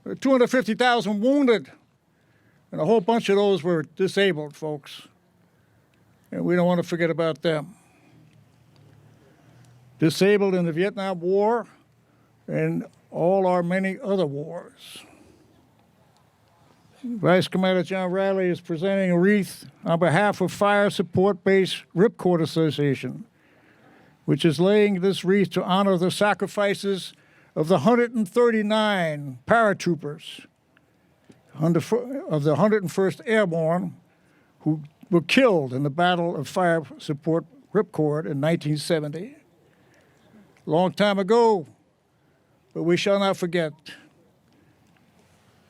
There were 250,000 wounded, and a whole bunch of those were disabled, folks. And we don't want to forget about them. Disabled in the Vietnam War and all our many other wars. Vice Commander John Riley is presenting a wreath on behalf of Fire Support Base Ripcord Association, which is laying this wreath to honor the sacrifices of the 139 paratroopers of the 101st Airborne who were killed in the Battle of Fire Support Ripcord in 1970. Long time ago, but we shall not forget.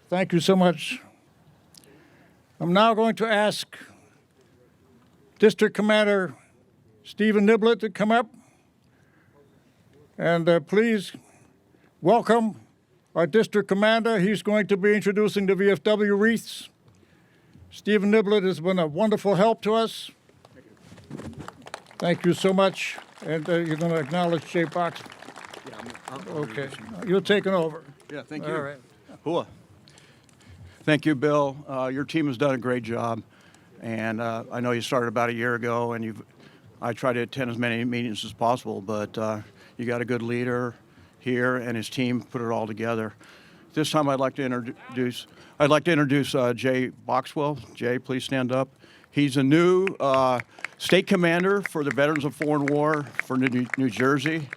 Thank you so much. I'm now going to ask District Commander Stephen Niblett to come up, and please welcome our District Commander. He's going to be introducing the VFW wreaths. Stephen Niblett has been a wonderful help to us. Thank you so much, and you're going to acknowledge Jay Box. Okay, you're taking over. Yeah, thank you. All right. Hua. Thank you, Bill. Your team has done a great job, and I know you started about a year ago, and I try to attend as many meetings as possible, but you got a good leader here, and his team put it all together. This time, I'd like to introduce Jay Boxwell. Jay, please stand up. He's a new state commander for the Veterans of Foreign War for New Jersey.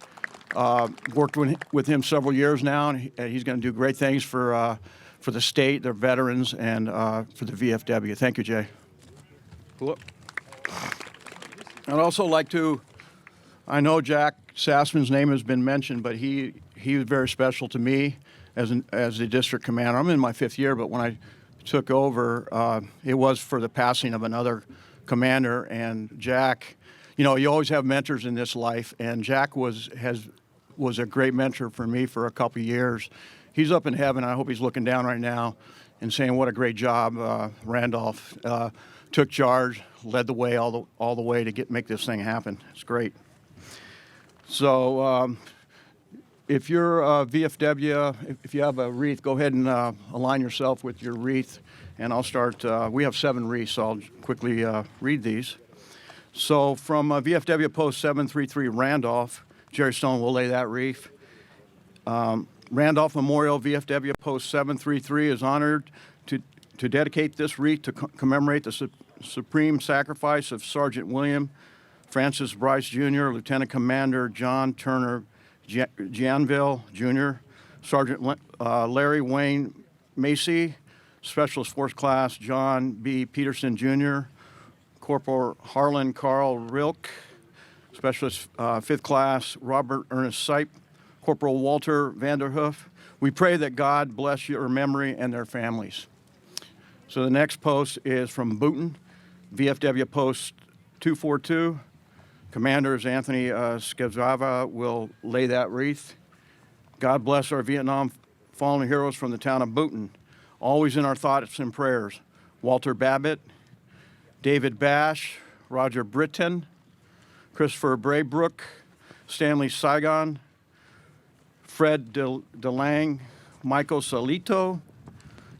Worked with him several years now, and he's going to do great things for the state, their veterans, and for the VFW. Thank you, Jay. I'd also like to, I know Jack Sassman's name has been mentioned, but he was very special to me as the district commander. I'm in my 5th year, but when I took over, it was for the passing of another commander, and Jack, you know, you always have mentors in this life, and Jack was a great mentor for me for a couple of years. He's up in heaven. I hope he's looking down right now and saying what a great job Randolph took charge, led the way all the way to make this thing happen. It's great. So if you're a VFW, if you have a wreath, go ahead and align yourself with your wreath, and I'll start. We have 7 wreaths, so I'll quickly read these. So from VFW Post 733 Randolph, Jerry Stone will lay that wreath. Randolph Memorial VFW Post 733 is honored to dedicate this wreath to commemorate the supreme sacrifice of Sergeant William Francis Bryce Jr., Lieutenant Commander John Turner Janville Jr., Sergeant Larry Wayne Macy, Specialist Force Class John B. Peterson Jr., Corporal Harlan Carl Rilk, Specialist 5th Class Robert Ernest Sipe, Corporal Walter Vanderhoof. We pray that God bless your memory and their families. So the next post is from Booton, VFW Post 242. Commander Anthony Skazava will lay that wreath. God bless our Vietnam fallen heroes from the town of Booton. Always in our thoughts and prayers. Walter Babbitt, David Bash, Roger Britton, Christopher Braybrook, Stanley Saigon, Fred DeLang, Michael Salito,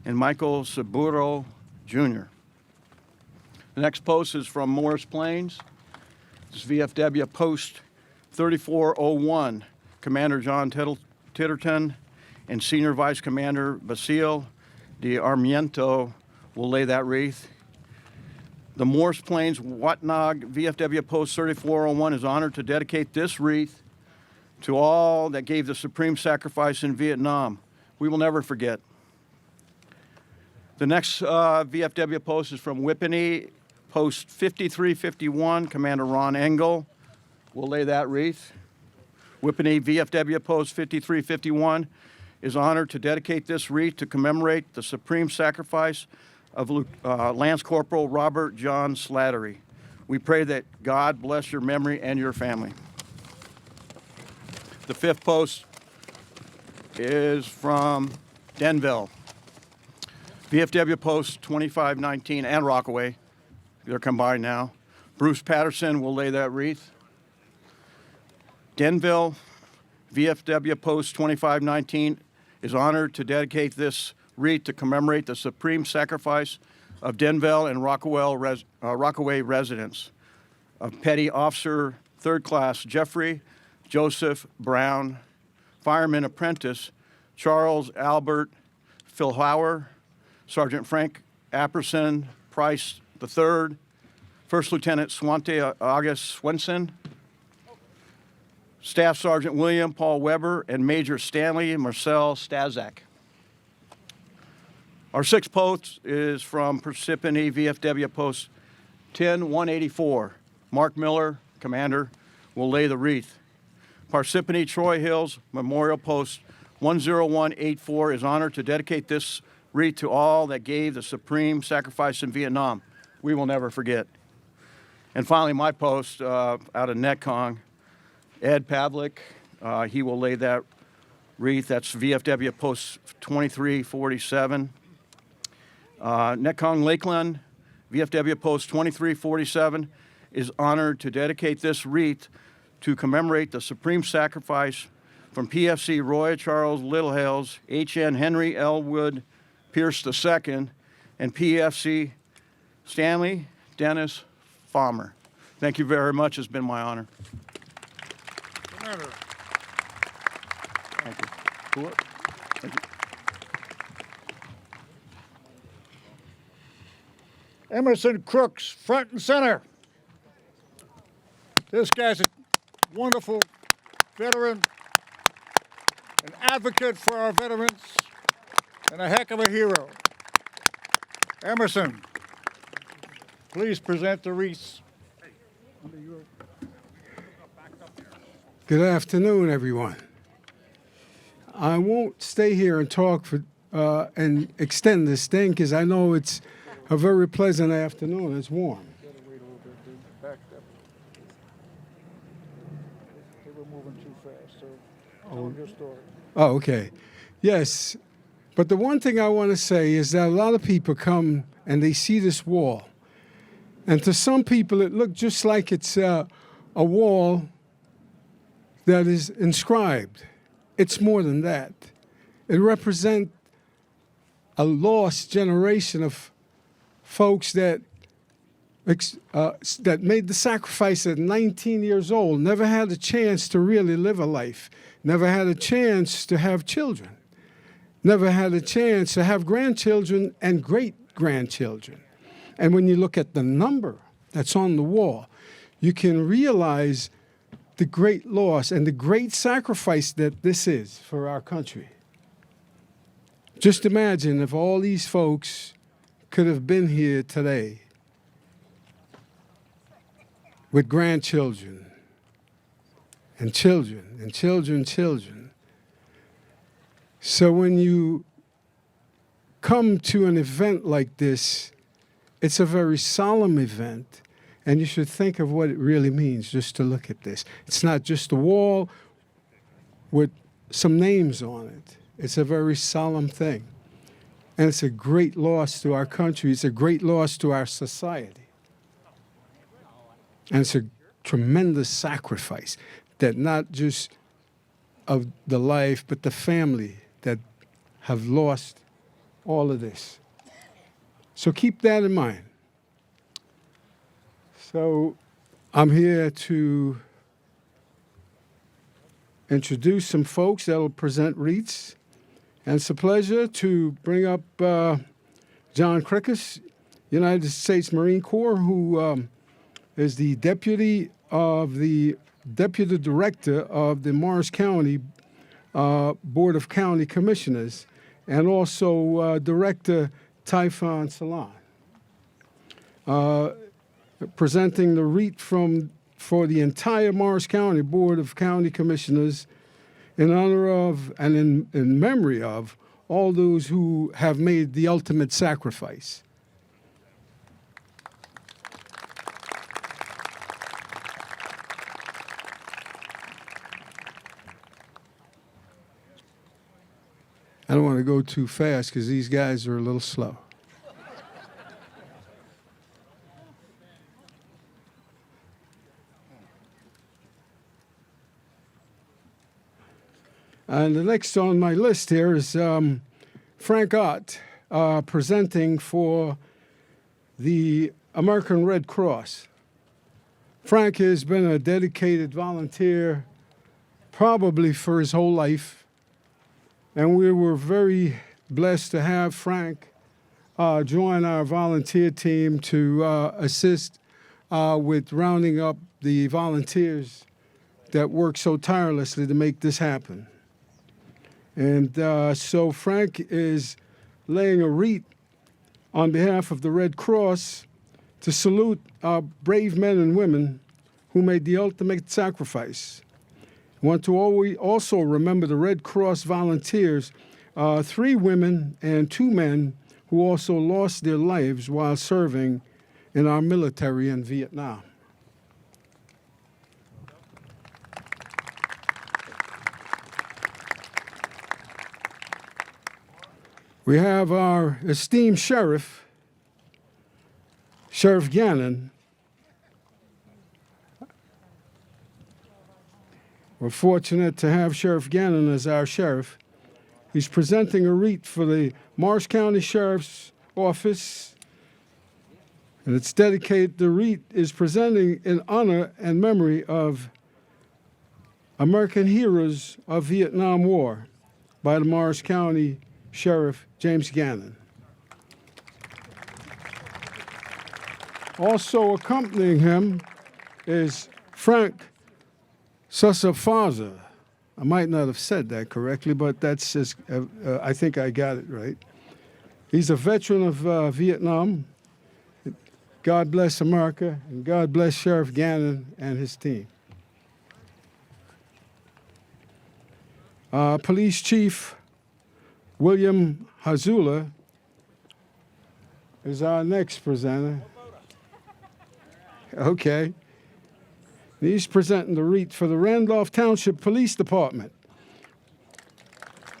and Michael Saburo Jr. The next post is from Morris Plains. This is VFW Post 3401, Commander John Titterton and Senior Vice Commander Basil de Armiento will lay that wreath. The Morris Plains Watnog VFW Post 3401 is honored to dedicate this wreath to all that gave the supreme sacrifice in Vietnam. We will never forget. The next VFW post is from Whippany, Post 5351, Commander Ron Engel will lay that wreath. Whippany VFW Post 5351 is honored to dedicate this wreath to commemorate the supreme sacrifice of Lance Corporal Robert John Slattery. We pray that God bless your memory and your family. The fifth post is from Denville. VFW Post 2519 and Rockaway, they're combined now. Bruce Patterson will lay that wreath. Denville VFW Post 2519 is honored to dedicate this wreath to commemorate the supreme sacrifice of Denville and Rockaway residents of Petty Officer 3rd Class Jeffrey Joseph Brown, Fireman Apprentice Charles Albert Philhauer, Sergeant Frank Apperson Price III, First Lieutenant Swante August Swenson, Staff Sergeant William Paul Weber, and Major Stanley Marcel Stazak. Our sixth post is from Parsippany VFW Post 10184. Mark Miller, Commander, will lay the wreath. Parsippany Troy Hills Memorial Post 10184 is honored to dedicate this wreath to all that gave the supreme sacrifice in Vietnam. We will never forget. And finally, my post out of Netcong, Ed Pavlik, he will lay that wreath. That's VFW Post 2347. Netcong Lakeland, VFW Post 2347, is honored to dedicate this wreath to commemorate the supreme sacrifice from PFC Roy Charles Littlehales, HN Henry L. Wood Pierce II, and PFC Stanley Dennis Farmer. Thank you very much. It's been my honor. Commander. Thank you. Thank you. Emerson Crooks, front and center. This guy's a wonderful veteran, an advocate for our veterans, and a heck of a hero. Emerson, please present the wreaths. Good afternoon, everyone. I won't stay here and talk for and extend this thing because I know it's a very pleasant afternoon. It's warm. They were moving too fast, so tell them your story. Oh, okay. Yes. But the one thing I want to say is that a lot of people come and they see this wall. And to some people, it looks just like it's a wall that is inscribed. It's more than that. It represents a lost generation of folks that made the sacrifice at 19 years old, never had a chance to really live a life, never had a chance to have children, never had a chance to have grandchildren and great-grandchildren. And when you look at the number that's on the wall, you can realize the great loss and the great sacrifice that this is for our country. Just imagine if all these folks could have been here today with grandchildren and children and children. So when you come to an event like this, it's a very solemn event, and you should think of what it really means just to look at this. It's not just a wall with some names on it. It's a very solemn thing. And it's a great loss to our country. It's a great loss to our society. And it's a tremendous sacrifice that not just of the life, but the family that have lost all of this. So keep that in mind. So I'm here to introduce some folks that will present wreaths. And it's a pleasure to bring up John Crickus, United States Marine Corps, who is the deputy director of the Morris County Board of County Commissioners, and also Director Typhon Salon. Presenting the wreath for the entire Morris County Board of County Commissioners in honor of and in memory of all those who have made the ultimate sacrifice. I don't want to go too fast because these guys are a little slow. And the next on my list here is Frank Ott, presenting for the American Red Cross. Frank has been a dedicated volunteer probably for his whole life, and we were very blessed to have Frank join our volunteer team to assist with rounding up the volunteers that work so tirelessly to make this happen. And so Frank is laying a wreath on behalf of the Red Cross to salute our brave men and women who made the ultimate sacrifice. I want to also remember the Red Cross volunteers, 3 women and 2 men who also lost their lives while serving in our military in Vietnam. We have our esteemed sheriff, Sheriff Gannon. We're fortunate to have Sheriff Gannon as our sheriff. He's presenting a wreath for the Morris County Sheriff's Office, and it's dedicated. The wreath is presenting in honor and memory of American heroes of Vietnam War by the Morris County Sheriff James Gannon. Also accompanying him is Frank Susafaza. I might not have said that correctly, but that's his, I think I got it right. He's a veteran of Vietnam. God bless America, and God bless Sheriff Gannon and his team. Police Chief William Hazula is our next presenter. Okay. He's presenting the wreath for the Randolph Township Police Department.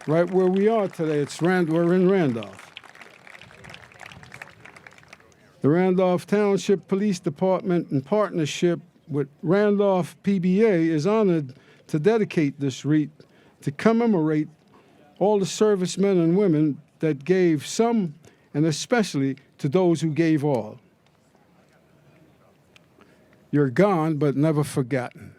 Right where we are today, we're in Randolph. The Randolph Township Police Department, in partnership with Randolph PBA, is honored to dedicate this wreath to commemorate all the servicemen and women that gave some, and especially to those who gave all. You're gone, but never forgotten.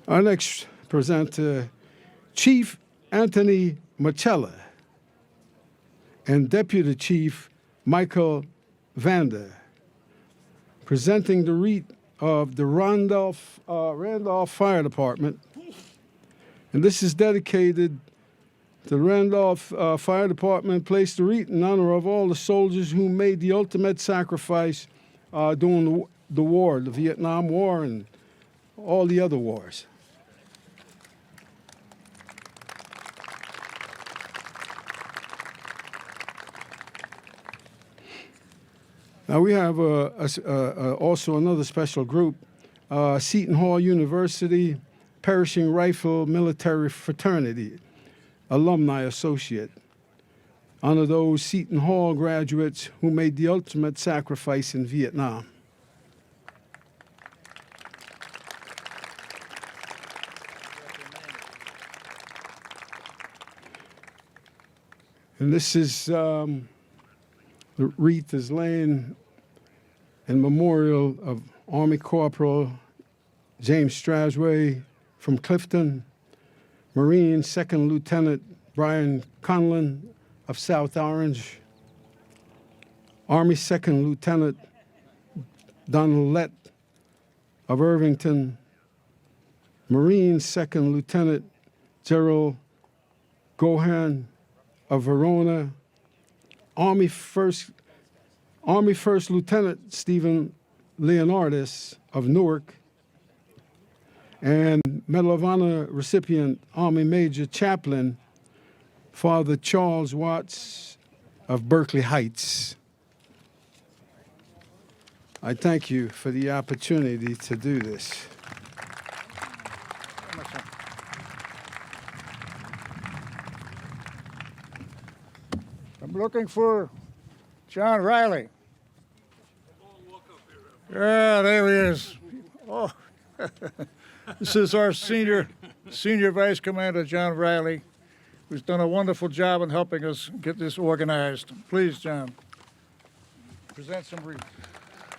Our next presenter, Chief Anthony Machella and Deputy Chief Michael Vander, presenting the wreath of the Randolph Fire Department. And this is dedicated to the Randolph Fire Department. Placed the wreath in honor of all the soldiers who made the ultimate sacrifice during the war, the Vietnam War and all the other wars. Now we have also another special group, Seton Hall University Perishing Rifle Military Fraternity Alumni Associate. Honor those Seton Hall graduates who made the ultimate sacrifice in Vietnam. And this is, the wreath is laying in memorial of Army Corporal James Strasway from Clifton, Marine Second Lieutenant Brian Conlon of South Orange, Army Second Lieutenant Donald Lett of Irvington, Marine Second Lieutenant Gerald Gohan of Verona, Army First Lieutenant Stephen Leonardis of Newark, and Medal of Honor recipient Army Major Chaplain Father Charles Watts of Berkeley Heights. I thank you for the opportunity to do this. I'm looking for John Riley. Yeah, there he is. Oh, this is our senior vice commander, John Riley, who's done a wonderful job in helping us get this organized. Please, John, present some wreaths.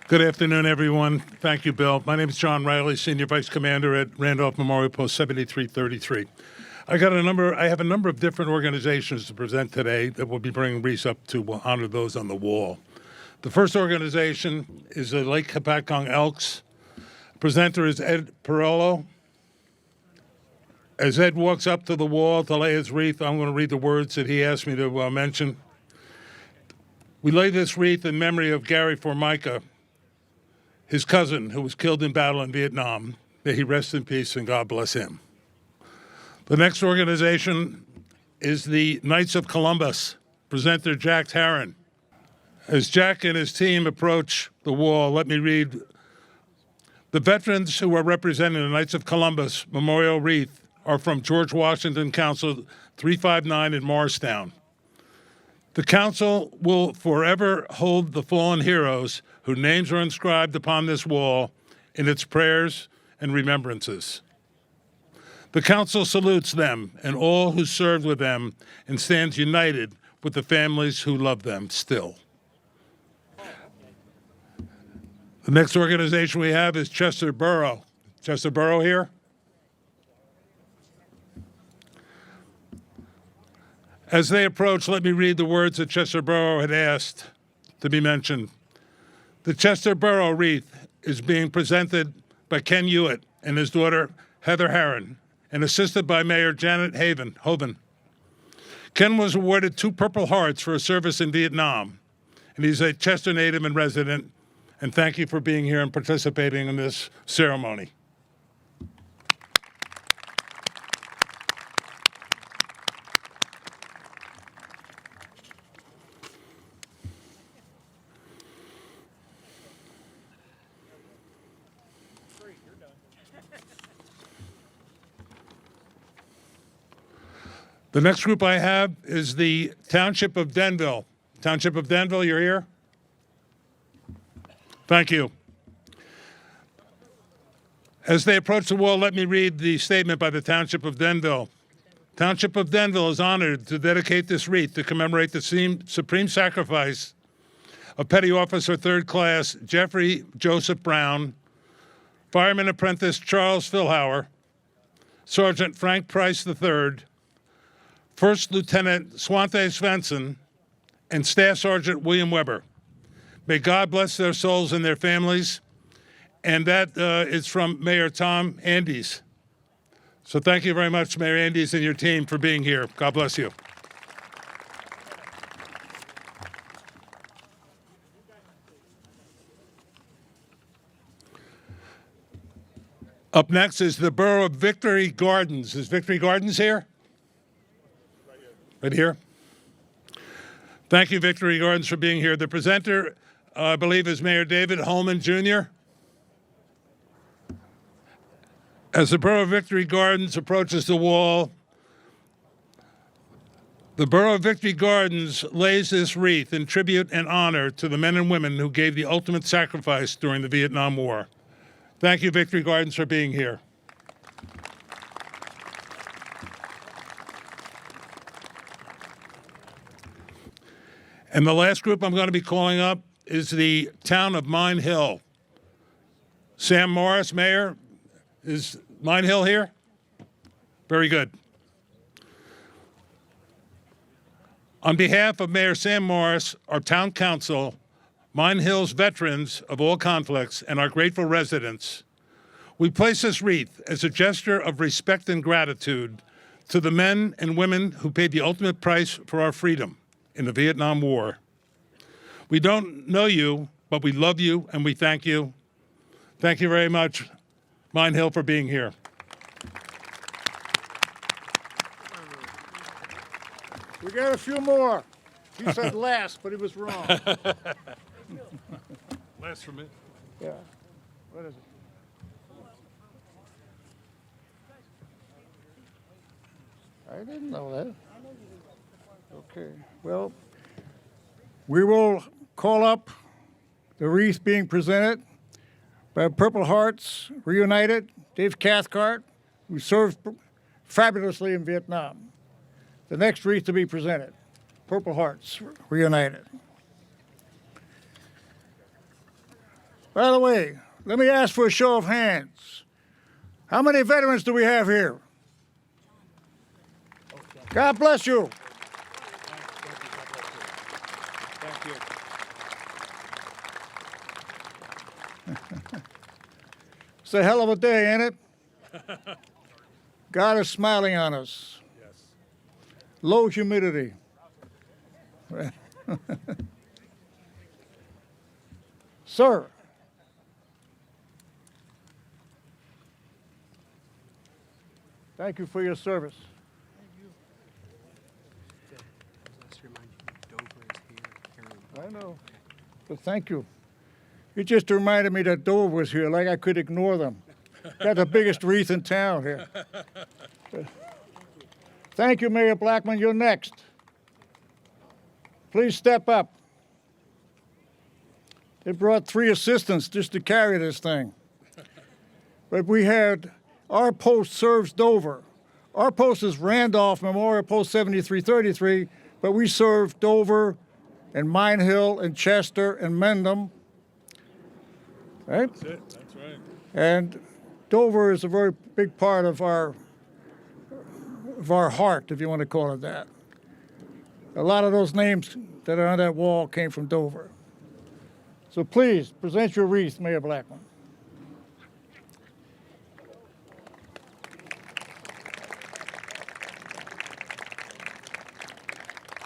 Good afternoon, everyone. Thank you, Bill. My name is John Riley, Senior Vice Commander at Randolph Memorial Post 7333. I have a number of different organizations to present today that will be bringing wreaths up to honor those on the wall. The first organization is the Lake Hapatcong Elks. Presenter is Ed Perello. As Ed walks up to the wall to lay his wreath, I'm going to read the words that he asked me to mention. We lay this wreath in memory of Gary Formica, his cousin who was killed in battle in Vietnam. May he rest in peace and God bless him. The next organization is the Knights of Columbus. Presenter Jack Tarrin. As Jack and his team approach the wall, let me read. The veterans who are representing the Knights of Columbus Memorial Wreath are from George Washington Council 359 in Morristown. The council will forever hold the fallen heroes whose names are inscribed upon this wall in its prayers and remembrances. The council salutes them and all who served with them and stands united with the families who love them still. The next organization we have is Chester Borough. Chester Borough here. As they approach, let me read the words that Chester Borough had asked to be mentioned. The Chester Borough wreath is being presented by Ken Hewitt and his daughter Heather Herron, and assisted by Mayor Janet Hoven. Ken was awarded 2 Purple Hearts for his service in Vietnam, and he's a Chester native and resident. And thank you for being here and participating in this ceremony. The next group I have is the Township of Denville. Township of Denville, you're here? Thank you. As they approach the wall, let me read the statement by the Township of Denville. Township of Denville is honored to dedicate this wreath to commemorate the supreme sacrifice of Petty Officer 3rd Class Jeffrey Joseph Brown, Fireman Apprentice Charles Philhauer, Sergeant Frank Price III, First Lieutenant Swante Svensson, and Staff Sergeant William Weber. May God bless their souls and their families. And that is from Mayor Tom Andes. So thank you very much, Mayor Andes and your team, for being here. God bless you. Up next is the Borough of Victory Gardens. Is Victory Gardens here? Right here. Thank you, Victory Gardens, for being here. The presenter, I believe, is Mayor David Holman, Jr. As the Borough of Victory Gardens approaches the wall, the Borough of Victory Gardens lays this wreath in tribute and honor to the men and women who gave the ultimate sacrifice during the Vietnam War. Thank you, Victory Gardens, for being here. And the last group I'm going to be calling up is the town of Mine Hill. Sam Morris, Mayor, is Mine Hill here? Very good. On behalf of Mayor Sam Morris, our town council, Mine Hill's veterans of all conflicts, and our grateful residents, we place this wreath as a gesture of respect and gratitude to the men and women who paid the ultimate price for our freedom in the Vietnam War. We don't know you, but we love you and we thank you. Thank you very much, Mine Hill, for being here. We got a few more. He said last, but he was wrong. Last for me. Yeah. What is it? I didn't know that. Okay. Well, we will call up the wreath being presented by Purple Hearts Reunited, Dave Cathcart, who served fabulously in Vietnam. The next wreath to be presented, Purple Hearts Reunited. By the way, let me ask for a show of hands. How many veterans do we have here? God bless you. Thank you. It's a hell of a day, ain't it? God is smiling on us. Yes. Low humidity. Sir. Thank you for your service. I know, but thank you. You just reminded me that Dover was here, like I could ignore them. Got the biggest wreath in town here. Thank you, Mayor Blackman. You're next. Please step up. They brought 3 assistants just to carry this thing. But we had, our post serves Dover. Our post is Randolph Memorial Post 7333, but we serve Dover and Mine Hill and Chester and Mendham. Right? That's it. That's right. And Dover is a very big part of our heart, if you want to call it that. A lot of those names that are on that wall came from Dover. So please, present your wreath, Mayor Blackman.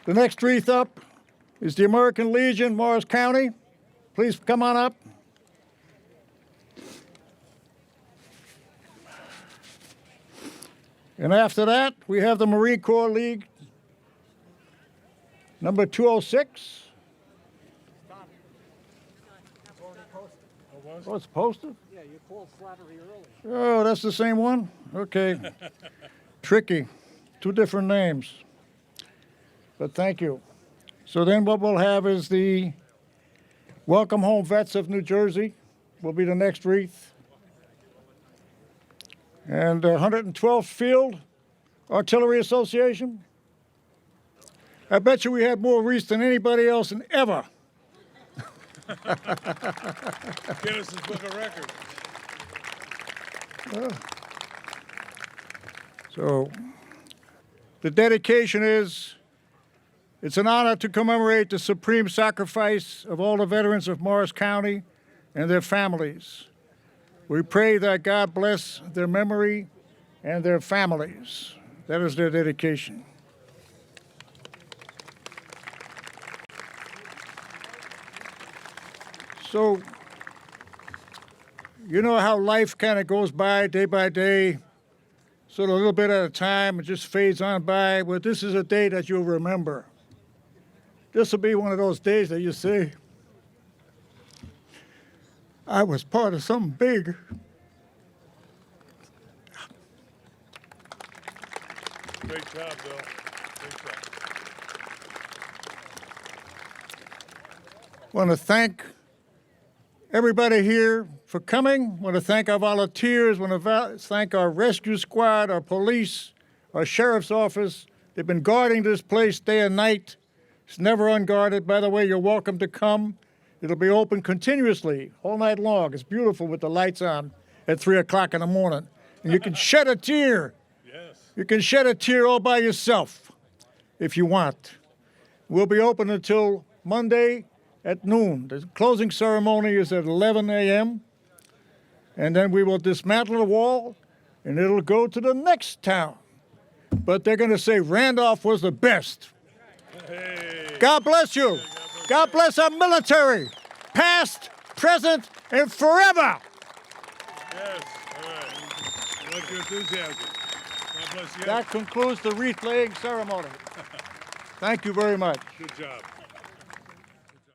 The next wreath up is the American Legion, Morris County. Please come on up. And after that, we have the Marine Corps League, number 206. Oh, it's posted? Yeah, you called Slattery earlier. Oh, that's the same one? Okay. Tricky. 2 different names. But thank you. So then what we'll have is the Welcome Home Vets of New Jersey will be the next wreath. And 112th Field Artillery Association. I bet you we had more wreaths than anybody else in ever. Guinness Book of Records. So the dedication is, it's an honor to commemorate the supreme sacrifice of all the veterans of Morris County and their families. We pray that God bless their memory and their families. That is their dedication. So, you know how life kind of goes by day, sort of a little bit at a time, it just fades on by. Well, this is a day that you'll remember. This will be one of those days that you say, I was part of something big. Great job, Bill. Great job. I want to thank everybody here for coming. I want to thank our volunteers. I want to thank our rescue squad, our police, our sheriff's office. They've been guarding this place day and night It's never unguarded. By the way, you're welcome to come. It'll be open continuously all night long. It's beautiful with the lights on at 3 o'clock in the morning. And you can shed a tear. Yes. You can shed a tear all by yourself if you want. We'll be open until Monday at noon. The closing ceremony is at 11 a.m. And then we will dismantle the wall, and it'll go to the next town. But they're going to say Randolph was the best. Hey. God bless you. God bless our military, past, present, and forever. Yes. All right. I like your enthusiasm. God bless you. That concludes the wreath-laying ceremony. Thank you very much. Good job.